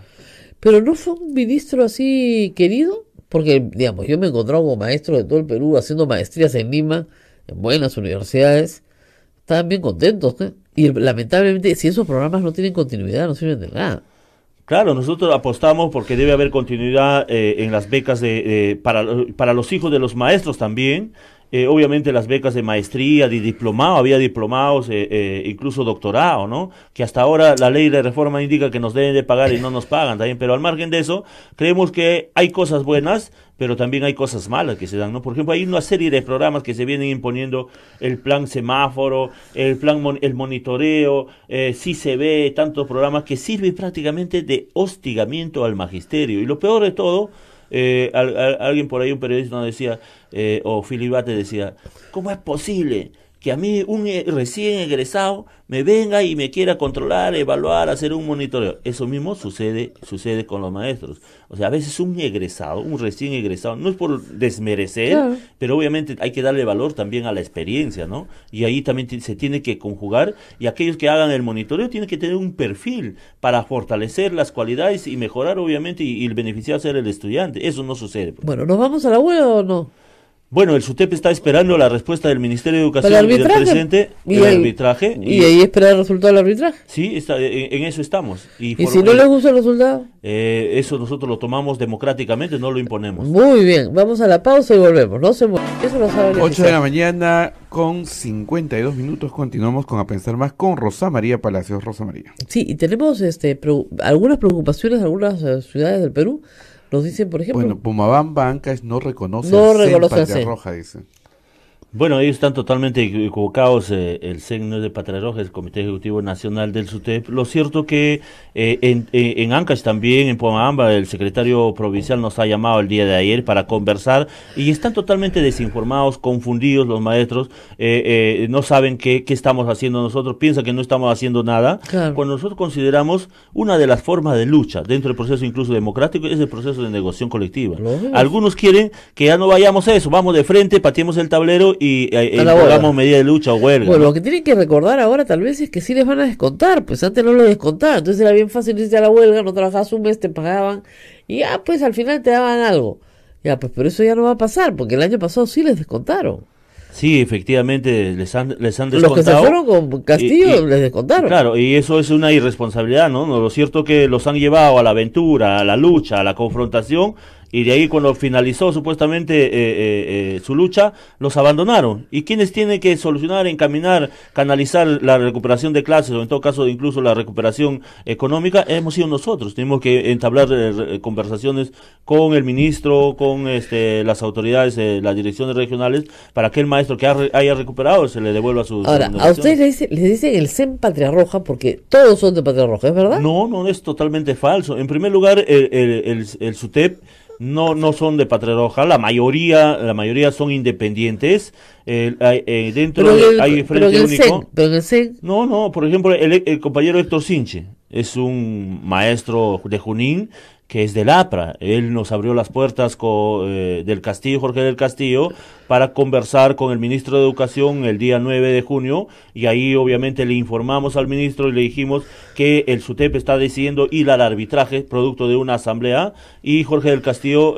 Pero no fue un ministro así querido, porque, digamos, yo me he encontrado con maestros de todo el Perú haciendo maestrías en Lima, en buenas universidades, estaban bien contentos, ¿eh? Y lamentablemente, si esos programas no tienen continuidad, no sirven de nada. Claro, nosotros apostamos porque debe haber continuidad en las becas para los hijos de los maestros también. Obviamente las becas de maestría, de diplomado, había diplomados, incluso doctorado, ¿no? Que hasta ahora la ley de reforma indica que nos deben de pagar y no nos pagan también, pero al margen de eso, creemos que hay cosas buenas, pero también hay cosas malas que se dan, ¿no? Por ejemplo, hay una serie de programas que se vienen imponiendo, el plan semáforo, el monitoreo, sí se ve, tantos programas que sirven prácticamente de hostigamiento al magisterio. Y lo peor de todo, alguien por ahí, un periodista nos decía, o Filibate decía, ¿cómo es posible que a mí un recién egresado me venga y me quiera controlar, evaluar, hacer un monitoreo? Eso mismo sucede con los maestros. O sea, a veces un recién egresado, no es por desmerecer, claro, pero obviamente hay que darle valor también a la experiencia, ¿no? Y ahí también se tiene que conjugar, y aquellos que hagan el monitoreo tienen que tener un perfil para fortalecer las cualidades y mejorar, obviamente, y beneficiar ser el estudiante. Eso no sucede. Bueno, ¿nos vamos a la huelga o no? Bueno, el SUTEP está esperando la respuesta del Ministerio de Educación y del presidente, el arbitraje. Y ahí espera el resultado del arbitraje. Sí, en eso estamos. ¿Y si no les gusta el resultado? Eso nosotros lo tomamos democráticamente, no lo imponemos. Muy bien, vamos a la pausa y volvemos. No se muevan. Eso lo sabe el 8 de la mañana con 52 minutos. Continuamos con A Pensar Más con Rosa María Palacios. Rosa María. Sí, y tenemos algunas preocupaciones de algunas ciudades del Perú. Nos dicen, por ejemplo... Bueno, Pomabamba, Ancash no reconoce Patria Roja, dice. Bueno, ellos están totalmente equivocados. El CEN no es de Patria Roja, es el Comité Ejecutivo Nacional del SUTEP. Lo cierto que en Ancash también, en Pomabamba, el secretario provincial nos ha llamado el día de ayer para conversar, y están totalmente desinformados, confundidos los maestros, no saben qué estamos haciendo nosotros, piensan que no estamos haciendo nada. Claro. Cuando nosotros consideramos una de las formas de lucha dentro del proceso incluso democrático es el proceso de negociación colectiva. Algunos quieren que ya no vayamos a eso, vamos de frente, pateemos el tablero y hagamos medida de lucha o huelga. Bueno, lo que tienen que recordar ahora tal vez es que sí les van a descontar, pues antes no lo descontaban, entonces era bien fácil irse a la huelga, no trabajabas un mes, te pagaban y ya pues al final te daban algo. Ya pues, pero eso ya no va a pasar, porque el año pasado sí les descontaron. Sí, efectivamente, les han descontado. Los que se fueron con Castillo les descontaron. Claro, y eso es una irresponsabilidad, ¿no? Lo cierto es que los han llevado a la aventura, a la lucha, a la confrontación, y de ahí cuando finalizó supuestamente su lucha, los abandonaron. ¿Y quiénes tienen que solucionar, encaminar, canalizar la recuperación de clases, o en todo caso incluso la recuperación económica? Hemos sido nosotros. Tenemos que entablar conversaciones con el ministro, con las autoridades, las direcciones regionales, para que el maestro que haya recuperado se le devuelva su... Ahora, a ustedes les dicen el CEN Patria Roja porque todos son de Patria Roja, ¿es verdad? No, es totalmente falso. En primer lugar, el SUTEP no son de Patria Roja, la mayoría son independientes. Hay Frente Único. Pero en el CEN. No, por ejemplo, el compañero Héctor Sinche es un maestro de Junín que es del APRA. Él nos abrió las puertas del Castillo, Jorge del Castillo, para conversar con el ministro de Educación el día 9 de junio, y ahí obviamente le informamos al ministro y le dijimos que el SUTEP está decidiendo ir al arbitraje producto de una asamblea, y Jorge del Castillo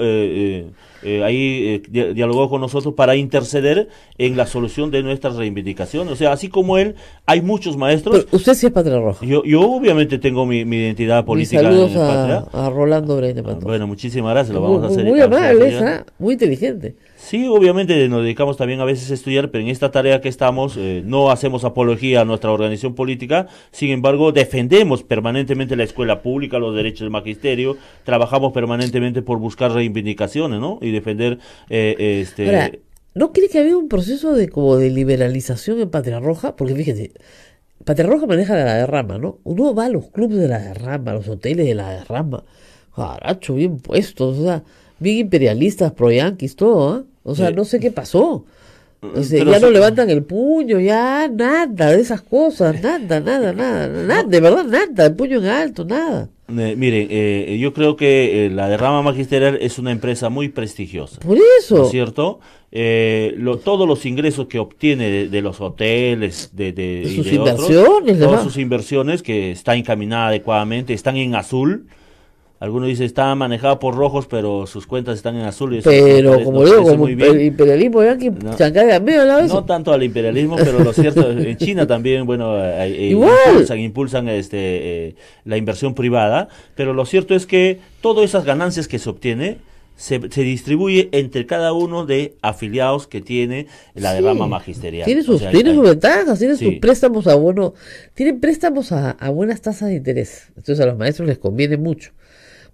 dialogó con nosotros para interceder en la solución de nuestras reivindicaciones. O sea, así como él, hay muchos maestros. Pero usted sí es Patria Roja. Yo obviamente tengo mi identidad política. Saludos en Patria. A Rolando Breine. Bueno, muchísimas gracias, lo vamos a hacer. Muy amable, muy inteligente. Sí, obviamente nos dedicamos también a veces a estudiar, pero en esta tarea que estamos no hacemos apología a nuestra organización política, sin embargo defendemos permanentemente la escuela pública, los derechos del magisterio, trabajamos permanentemente por buscar reivindicaciones, ¿no? Y defender Ahora, ¿no cree que ha habido un proceso de como de liberalización en Patria Roja? Porque fíjate, Patria Roja maneja la derrama, ¿no? Uno va a los clubes de la derrama, a los hoteles de la derrama, caracho, bien puestos, o sea, bien imperialistas, pro-yanquis, todo, ¿eh? O sea, no sé qué pasó. O sea, pero ya no sí- levantan el puño, ya nada de esas cosas, nada, de verdad nada, el puño en alto, nada. Mire, yo creo que la derrama magisterial es una empresa muy prestigiosa. Por ¿No eso. es cierto? Todos los ingresos que obtiene de los hoteles, y Sus de otros, inversiones, todas ¿verdad? sus inversiones que está encaminada adecuadamente, están en azul. Algunos dicen está manejada por rojos, pero sus cuentas están en azul. Y eso Pero como nos digo, parece como muy el bien. imperialismo yanqui No. se encarga medio de la vez. No tanto al imperialismo, pero lo cierto, en China también, bueno, Igual. impulsan la inversión privada, pero lo cierto es que todas esas ganancias que se obtiene se distribuye entre cada uno de afiliados que tiene la Sí. derrama magisterial. Tiene O sus, sea, tiene sus ventajas, tiene sí. sus préstamos a bueno, tienen préstamos a buenas tasas de interés. Entonces a los maestros les conviene mucho.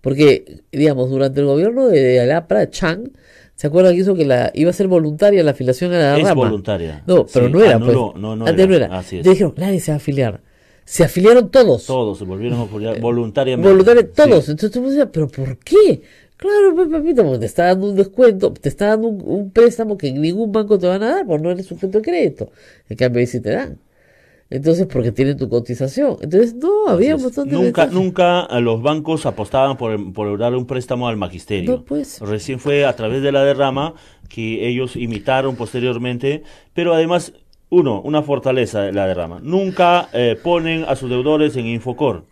Porque, digamos, durante el gobierno de Alapra, Chang, ¿se acuerdan que hizo que iba a ser voluntaria la afiliación a la Es rama? voluntaria. No, pero Sí, no era, anuló, pues. no Antes no era. Así es. Le dijeron, nadie se va a afiliar. Se afiliaron todos. Todos se volvieron a apoyar voluntariamente. Voluntarios, todos. Sí. Entonces tú me decías, ¿pero por qué? Claro, pues, papito, porque te está dando un descuento, te está dando un préstamo que ningún banco te van a dar, porque no eres sujeto de crédito. En cambio, ahí sí te dan. Entonces, porque tienen tu cotización. Entonces, no, había un Así es. montón de Nunca, ventajas. nunca a los bancos apostaban por dar un préstamo al magisterio. No, pues. Recién fue a través de la derrama que ellos imitaron posteriormente, pero además, una fortaleza de la derrama. Nunca ponen a sus deudores en Infocor,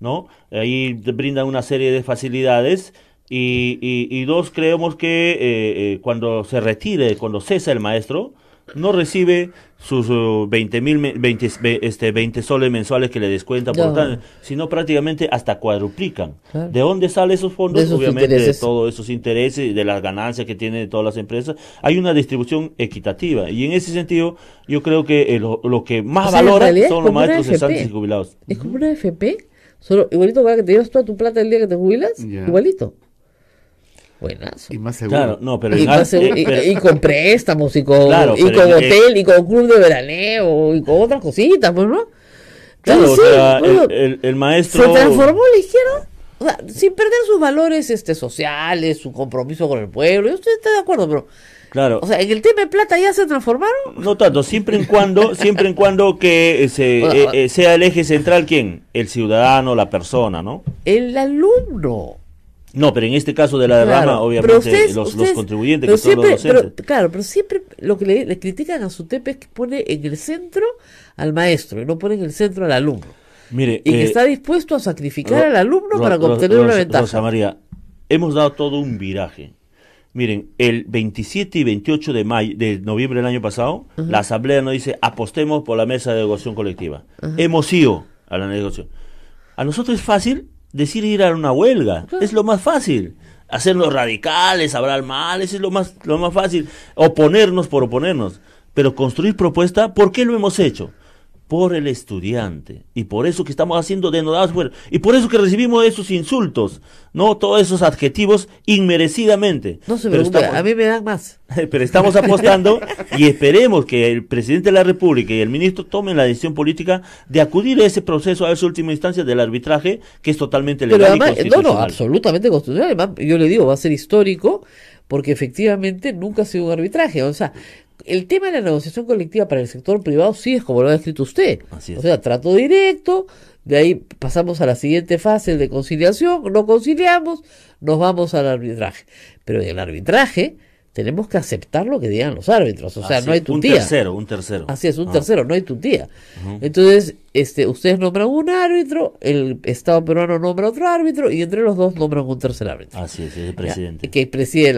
¿no? Ahí te brindan una serie de facilidades. Y dos, creemos que cuando se retire, cuando cesa el maestro, no recibe sus 20 soles mensuales que le descuentan, No. sino prácticamente hasta cuadruplican. Claro. ¿De dónde salen esos fondos? De esos Obviamente intereses. de todos esos intereses, de las ganancias que tienen todas las empresas. Hay una distribución equitativa y en ese sentido yo creo que lo que más O sea, en valora realidad son es los como una maestros AFP. cesantes y jubilados. Es como una FP, solo igualito para que te llevas toda tu plata el día que te jubilas, Ya. igualito. Buenazo. Y más seguro. Claro, no, pero Y, en más seguro- pero- y con préstamos, y con, Claro, y pero con en- hotel, y con club de veraneo, y con otras cositas, pues, ¿no? claro, Entonces, o sí, sea, bueno, el maestro... se transformó la izquierda, o sea, sin perder sus valores sociales, su compromiso con el pueblo. Yo estoy de acuerdo, pero, Claro. o sea, en el tema de plata ya se transformaron. No tanto, siempre en cuando que sea el eje central, ¿quién? El ciudadano, la persona, ¿no? El alumno. No, pero en este caso de la derrama, Claro, obviamente, pero ustedes- los ustedes- contribuyentes, pero que son los siempre- docentes. pero siempre lo que le critican a SUTEP es que pone en el centro al maestro y no pone en el centro al alumno. Mire, Y que está dispuesto a sacrificar Ro- al alumno Ro- para Ro- obtener una Rosa- ventaja. Rosa María, hemos dado todo un viraje. Miren, el 27 y 28 de noviembre del año pasado, la Asamblea nos dice, apostemos por la mesa de negociación colectiva. Hemos ido a la negociación. A nosotros es fácil decir ir a una huelga, es lo más fácil. Hacernos radicales, hablar mal, eso es lo más fácil. Oponernos por oponernos. Pero construir propuesta, ¿por qué lo hemos hecho? Por el estudiante. Y por eso que estamos haciendo denodados fuera. Y por eso que recibimos esos insultos, ¿no? Todos esos adjetivos inmerecidamente. No se Pero preocupe, estamos- a mí me dan más. pero estamos apostando y esperemos que el presidente de la República y el ministro tomen la decisión política de acudir a ese proceso, a esa última instancia del arbitraje, que es totalmente Pero legal y además, no, constitucional. absolutamente constitucional. Además, yo le digo, va a ser histórico porque efectivamente nunca ha sido un arbitraje. O sea, el tema de la negociación colectiva para el sector privado sí es como lo ha escrito usted. Así es. O sea, trato directo, de ahí pasamos a la siguiente fase de conciliación, no conciliamos, nos vamos al arbitraje. Pero en el arbitraje tenemos que aceptar lo que digan los árbitros. O sea, Así no hay es, tutía. un tercero. Así es, un Ah. tercero, no hay tutía. Entonces, ustedes nombran un árbitro, el Estado peruano nombra otro árbitro y entre los dos nombran un tercer árbitro. Así es el Ya, presidente. que preside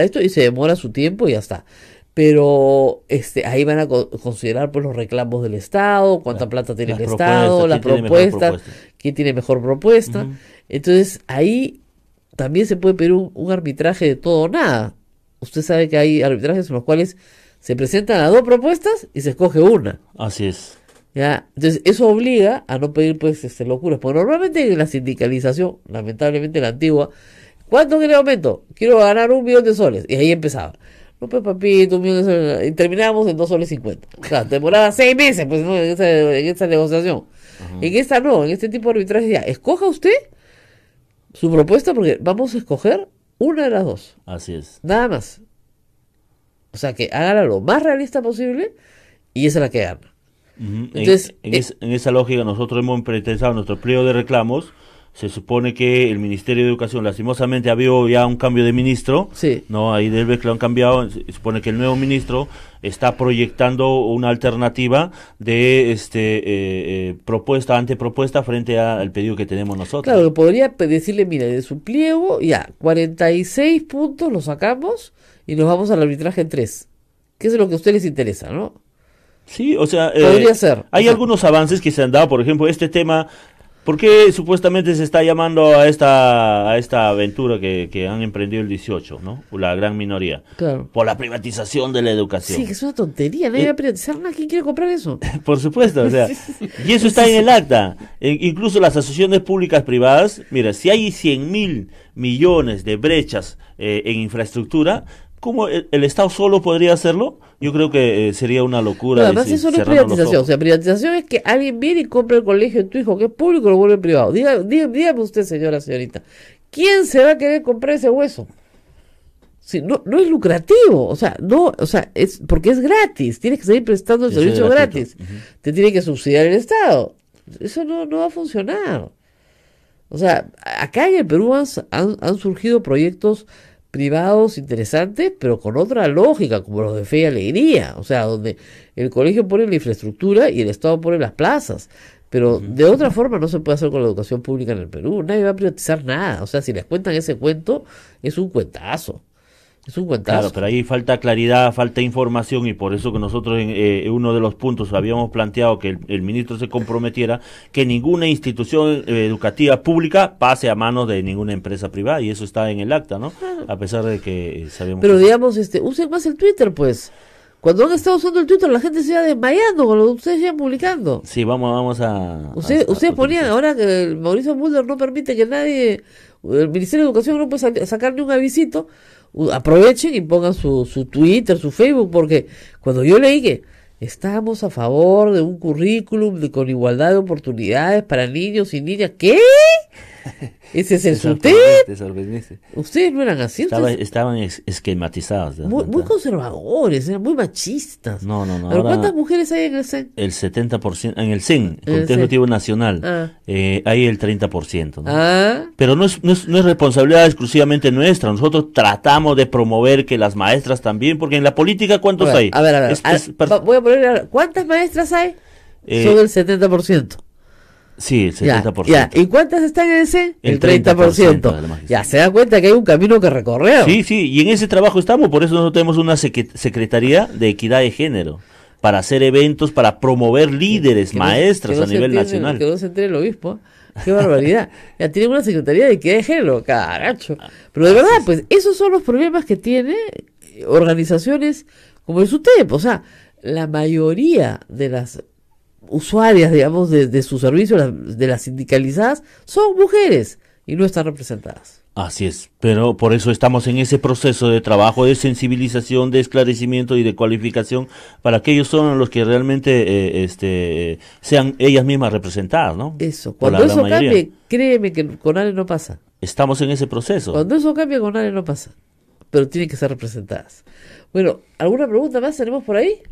esto y se demora su tiempo y ya está. Pero ahí van a considerar pues los reclamos del Estado, cuánta plata tiene las el Estado, las propuestas, quién tiene mejor propuestas, propuesta. quién tiene mejor propuesta. Ujú. Entonces, ahí también se puede pedir un arbitraje de todo o nada. usted sabe que hay arbitrajes en los cuales se presentan las dos propuestas y se escoge una. Así es. ¿Ya? Entonces, eso obliga a no pedir, pues, locuras. Porque normalmente en la sindicalización, lamentablemente la antigua, ¿cuánto quiere aumento? Quiero ganar 1.000.000 soles. Y ahí empezaba. No, pues, papito, 1.000.000 soles. Y terminábamos en 2,50 soles. Claro, demoraba 6 meses, pues, ¿no? En esa negociación. En esta no, en este tipo de arbitraje ya. Escoja usted su propuesta porque vamos a escoger una de las dos. Así es. Nada más. O sea, que hágala lo más realista posible y esa es la que gana. Entonces, en esa lógica nosotros hemos presentado nuestro pliego de reclamos. Se supone que el Ministerio de Educación, lastimosamente, ha habido ya un cambio de ministro, sí, ¿no? Ahí del vez que lo han cambiado, se supone que el nuevo ministro está proyectando una alternativa de propuesta, antepropuesta frente al pedido que tenemos nosotros. Claro, que podría decirle, mira, de su pliego, ya, 46 puntos los sacamos y nos vamos al arbitraje en 3. Que es lo que a ustedes les interesa, ¿no? Sí, o sea, podría ser. Hay algunos avances que se han dado, por ejemplo, este tema. ¿Por qué supuestamente se está llamando a esta aventura que han emprendido el 18, ¿no? La gran minoría? Claro. Por la privatización de la educación. Sí, que es una tontería, nadie va a privatizar nada. ¿Quién quiere comprar eso? Por supuesto, o sea, y eso está en el acta. Incluso las asociaciones públicas privadas, mira, si hay 100.000 millones de brechas en infraestructura, ¿cómo el Estado solo podría hacerlo? Yo creo que sería una locura. No, además eso no es privatización. O sea, privatización es que alguien viene y compra el colegio de tu hijo, que es público, y lo vuelve privado. Dígame usted, señorita, ¿quién se va a querer comprar ese hueso? Si, no es lucrativo, es porque es gratis, tienes que seguir prestando el servicio gratis. Te tiene que subsidiar el Estado. Eso no va a funcionar. O sea, acá en el Perú han surgido proyectos privados interesantes, pero con otra lógica, como los de Fe y Alegría, o sea, donde el colegio pone la infraestructura y el Estado pone las plazas, pero de otra forma no se puede hacer con la educación pública en el Perú, nadie va a privatizar nada, o sea, si les cuentan ese cuento, es un cuentazo. Es un cuentazo. Claro, pero ahí falta claridad, falta información y por eso que nosotros en uno de los puntos habíamos planteado que el ministro se comprometiera que ninguna institución educativa pública pase a manos de ninguna empresa privada y eso está en el acta, ¿no? Claro. A pesar de que sabemos... Pero digamos, usen más el Twitter, pues. Cuando han estado usando el Twitter, la gente se va desmayando con lo que ustedes ya publicando. Sí, vamos a... Ustedes ponían, ahora que el Mauricio Mulder no permite que nadie, el Ministerio de Educación no puede sacar ni un avisito, aprovechen y pongan su Twitter, su Facebook, porque cuando yo leí que estamos a favor de un currículum con igualdad de oportunidades para niños y niñas, ¿qué? Ese es el SUTEP. Ustedes no eran así. Estaban esquematizados. Muy conservadores, eran muy machistas. No. ¿Pero cuántas mujeres hay en el CEN? El 70%, en el CEN, el Comité Ejecutivo Nacional, hay el 30%. ¿No? Pero no es responsabilidad exclusivamente nuestra. Nosotros tratamos de promover que las maestras también, porque en la política, ¿cuántos hay? A ver. Voy a poner, ¿cuántas maestras hay? Son el 70%. Sí, el 70%. Ya. ¿Y cuántas están en ese? El 30%. Ya, se da cuenta que hay un camino que recorrer. Sí, y en ese trabajo estamos, por eso nosotros tenemos una Secretaría de Equidad de Género, para hacer eventos, para promover líderes, maestras a nivel nacional. Que no se entere el obispo, qué barbaridad. Ya tienen una Secretaría de Equidad de Género, caracho. Pero de verdad, pues, esos son los problemas que tiene organizaciones como el SUTEP, o sea, la mayoría de las usuarias, digamos, de su servicio, de las sindicalizadas, son mujeres y no están representadas. Así es, pero por eso estamos en ese proceso de trabajo, de sensibilización, de esclarecimiento y de cualificación para que ellos son los que realmente sean ellas mismas representadas, ¿no? Eso, cuando eso cambie, créeme que con Ale no pasa. Estamos en ese proceso. Cuando eso cambie, con Ale no pasa, pero tienen que ser representadas. Bueno, ¿alguna pregunta más tenemos por ahí?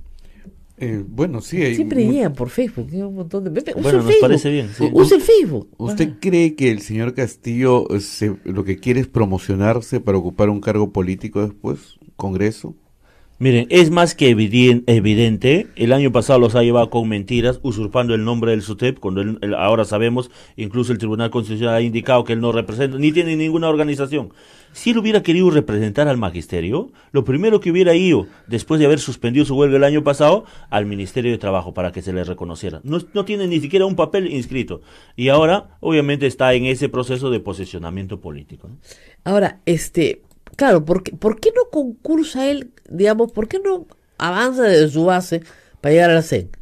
Bueno, sí. Hay siempre llegan por Facebook, hay un montón de... Bueno, nos parece bien. Sí. Usa el Facebook. ¿Usted cree que el señor Castillo lo que quiere es promocionarse para ocupar un cargo político después, Congreso? Miren, es más que evidente, el año pasado los ha llevado con mentiras, usurpando el nombre del SUTEP, cuando ahora sabemos, incluso el Tribunal Constitucional ha indicado que él no representa, ni tiene ninguna organización. Si él hubiera querido representar al magisterio, lo primero que hubiera ido, después de haber suspendido su huelga el año pasado, al Ministerio de Trabajo para que se le reconociera. No tiene ni siquiera un papel inscrito. Y ahora, obviamente, está en ese proceso de posicionamiento político, ¿no? Ahora, Claro, ¿por qué no concursa él, digamos, por qué no avanza desde su base para llegar a la SEC?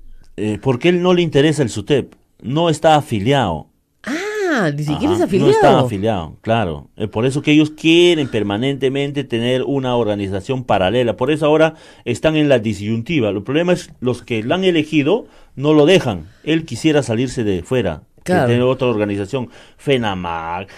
Porque él no le interesa el SUTEP, no está afiliado. Ah, ni siquiera es Ajá, afiliado. no está afiliado, claro. Por eso que ellos quieren permanentemente tener una organización paralela. Por eso ahora están en la disyuntiva. El problema es los que lo han elegido no lo dejan. Él quisiera salirse de fuera, Claro. de tener otra organización, FENAMAC,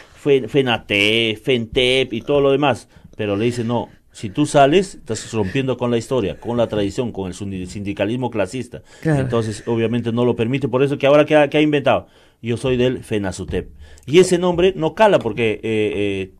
FENATE, FENTEP y todo lo demás. Pero le dicen, no, si tú sales, estás rompiendo con la historia, con la tradición, con el sindicalismo clasista. Claro. Entonces, obviamente no lo permite. Por eso que ahora, ¿qué ha inventado? Yo soy del FENASUTEP. Y ese nombre no cala porque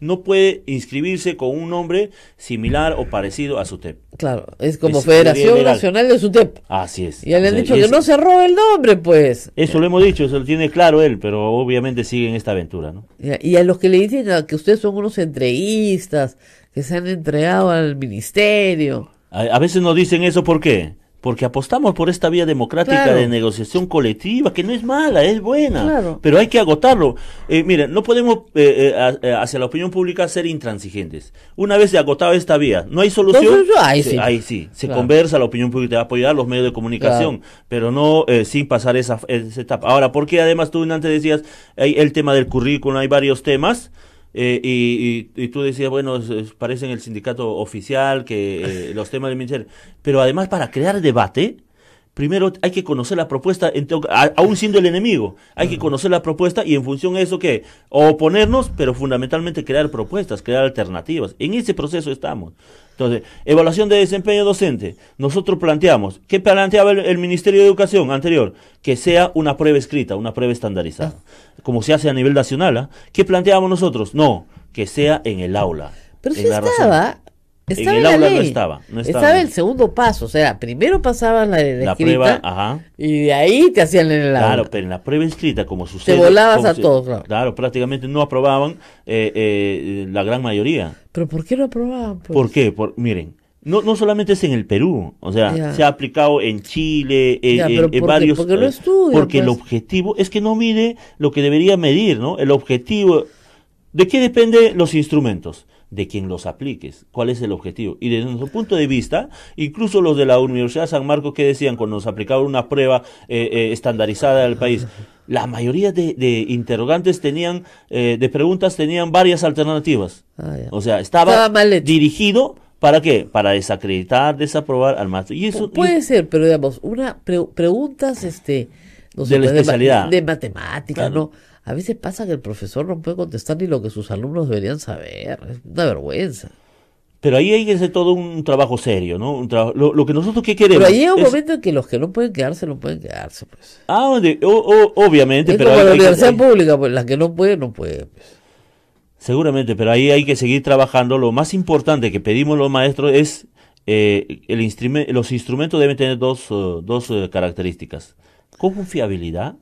no puede inscribirse con un nombre similar o parecido a SUTEP. Claro, es como Es Federación ilegal. Nacional de SUTEP. Así es. Y ya le han O sea, dicho y que es- no se robe el nombre, pues. Eso lo hemos dicho, eso lo tiene claro él, pero obviamente sigue en esta aventura, ¿no? Y a los que le dicen que ustedes son unos entreguistas, que se han entregado al ministerio. A veces nos dicen eso, ¿por qué? Porque apostamos por esta vía democrática Claro. de negociación colectiva, que no es mala, es buena, Claro. pero hay que agotarlo. Miren, no podemos hacia la opinión pública ser intransigentes. Una vez agotada esta vía, no hay solución, Entonces, ahí sí. ahí sí, se Claro. conversa, la opinión pública te va a apoyar, los medios de comunicación, pero no sin pasar esa etapa. Ahora, porque además tú antes decías, hay el tema del currículum, hay varios temas. Y tú decías, bueno, parecen el sindicato oficial, que los temas del ministerio. Pero además, para crear debate, primero hay que conocer la propuesta, aún siendo el enemigo. Hay que conocer la propuesta y en función de eso, ¿qué? Oponernos, pero fundamentalmente crear propuestas, crear alternativas. En ese proceso estamos. Entonces, evaluación de desempeño docente. Nosotros planteamos, ¿qué planteaba el Ministerio de Educación anterior? Que sea una prueba escrita, una prueba estandarizada, como se hace a nivel nacional. ¿Ah? ¿Qué planteábamos nosotros? No, que sea en el aula. Pero en sí la razón. estaba. En Estaba el la aula no ley. estaba. Estaba el segundo paso. O sea, primero pasabas la La escrita prueba, ajá. y de ahí te hacían en el aula. Claro, pero en la prueba escrita, como sucede... volabas como a todos, claro. Prácticamente no aprobaban la gran mayoría. ¿Pero por qué no aprobaban? Pues? ¿Por qué? Miren, no solamente es en el Perú, o sea, Ya. se ha aplicado en Chile, Ya, pero ¿por qué? varios... Porque no estudia, porque el pues. objetivo es que no mide lo que debería medir, ¿no? El objetivo... ¿De qué dependen los instrumentos? De quien los apliques. ¿Cuál es el objetivo? Y desde nuestro punto de vista, incluso los de la Universidad de San Marcos, que decían cuando nos aplicaban una prueba estandarizada del país, la mayoría de interrogantes tenían, de preguntas tenían varias alternativas. Ah, ya. O sea, estaba Estaba mal hecho. dirigido, ¿para qué? Para desacreditar, desaprobar al maestro. Y eso... Puede ser, pero digamos, preguntas, no De la pues, especialidad. de matemática, Claro. ¿no? A veces pasa que el profesor no puede contestar ni lo que sus alumnos deberían saber. Es una vergüenza. Pero ahí hay que hacer todo un trabajo serio, ¿no? Lo que nosotros que queremos... Pero ahí llega un es- momento en que los que no pueden quedarse, no pueden quedarse, pues. obviamente, Es pero como la hay que- universidad pública, pues la que no puede, no puede. Pues. seguramente, pero ahí hay que seguir trabajando. Lo más importante que pedimos los maestros es los instrumentos deben tener dos características: confiabilidad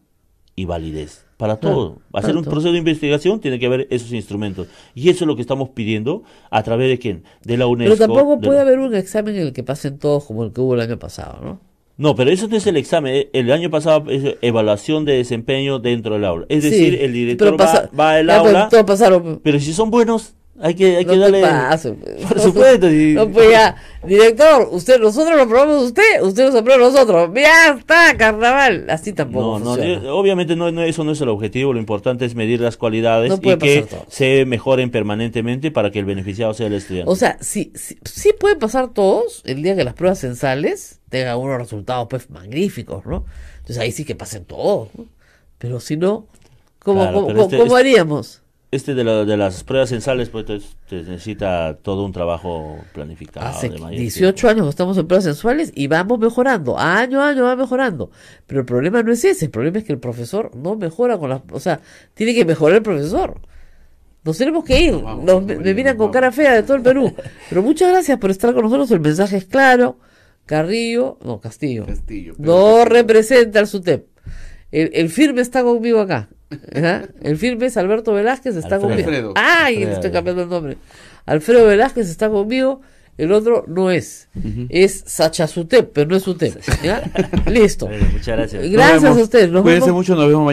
y validez. Para Claro, todo. Hacer para un todo. proceso de investigación tiene que haber esos instrumentos. Y eso es lo que estamos pidiendo a través de quién? De la UNESCO. Pero tampoco de puede la- haber un examen en el que pasen todos como el que hubo el año pasado, ¿no? No, pero eso no es el examen. El año pasado es evaluación de desempeño dentro del aula. Es Sí, decir, el director pero pasa- va al ya, pues, aula, todos pasaron. pero si son buenos, hay que No te darle... pases, pues. Por supuesto. No, pues ya, director, nosotros lo aprobamos usted nos aprueba nosotros. Ya está, carnaval. Así tampoco No, funciona. obviamente eso no es el objetivo. Lo importante es medir las cualidades No y puede que pasar todo. se mejoren permanentemente para que el beneficiado sea el estudiante. O sea, sí pueden pasar todos el día que las pruebas censales tengan unos resultados pues magníficos, ¿no? Entonces ahí sí que pasen todos, ¿no? Pero si no, Claro, pero ¿cómo haríamos? de las pruebas censales, pues te necesita todo un trabajo planificado. Hace de mayor 18 tiempo. años que estamos en pruebas sensuales y vamos mejorando, año a año va mejorando. Pero el problema no es ese, el problema es que el profesor no mejora con las... O sea, tiene que mejorar el profesor. Nos tenemos que ir, me miran con cara fea de todo el Perú. Pero muchas gracias por estar con nosotros, el mensaje es claro. Castillo, no representa al SUTEP. El firme está conmigo acá. ¿Ah? El firme es Alberto Velázquez, está Alfredo. conmigo. Alfredo. ¡Ay! Alfredo. Estoy cambiando el nombre. Alfredo Velázquez está conmigo, el otro no es. Es Sachasutep, pero no es SUTEP. ¿Ya? Listo. Bueno, muchas gracias. Gracias a ustedes. Nos Cuídense vemos. mucho, nos vemos mañana.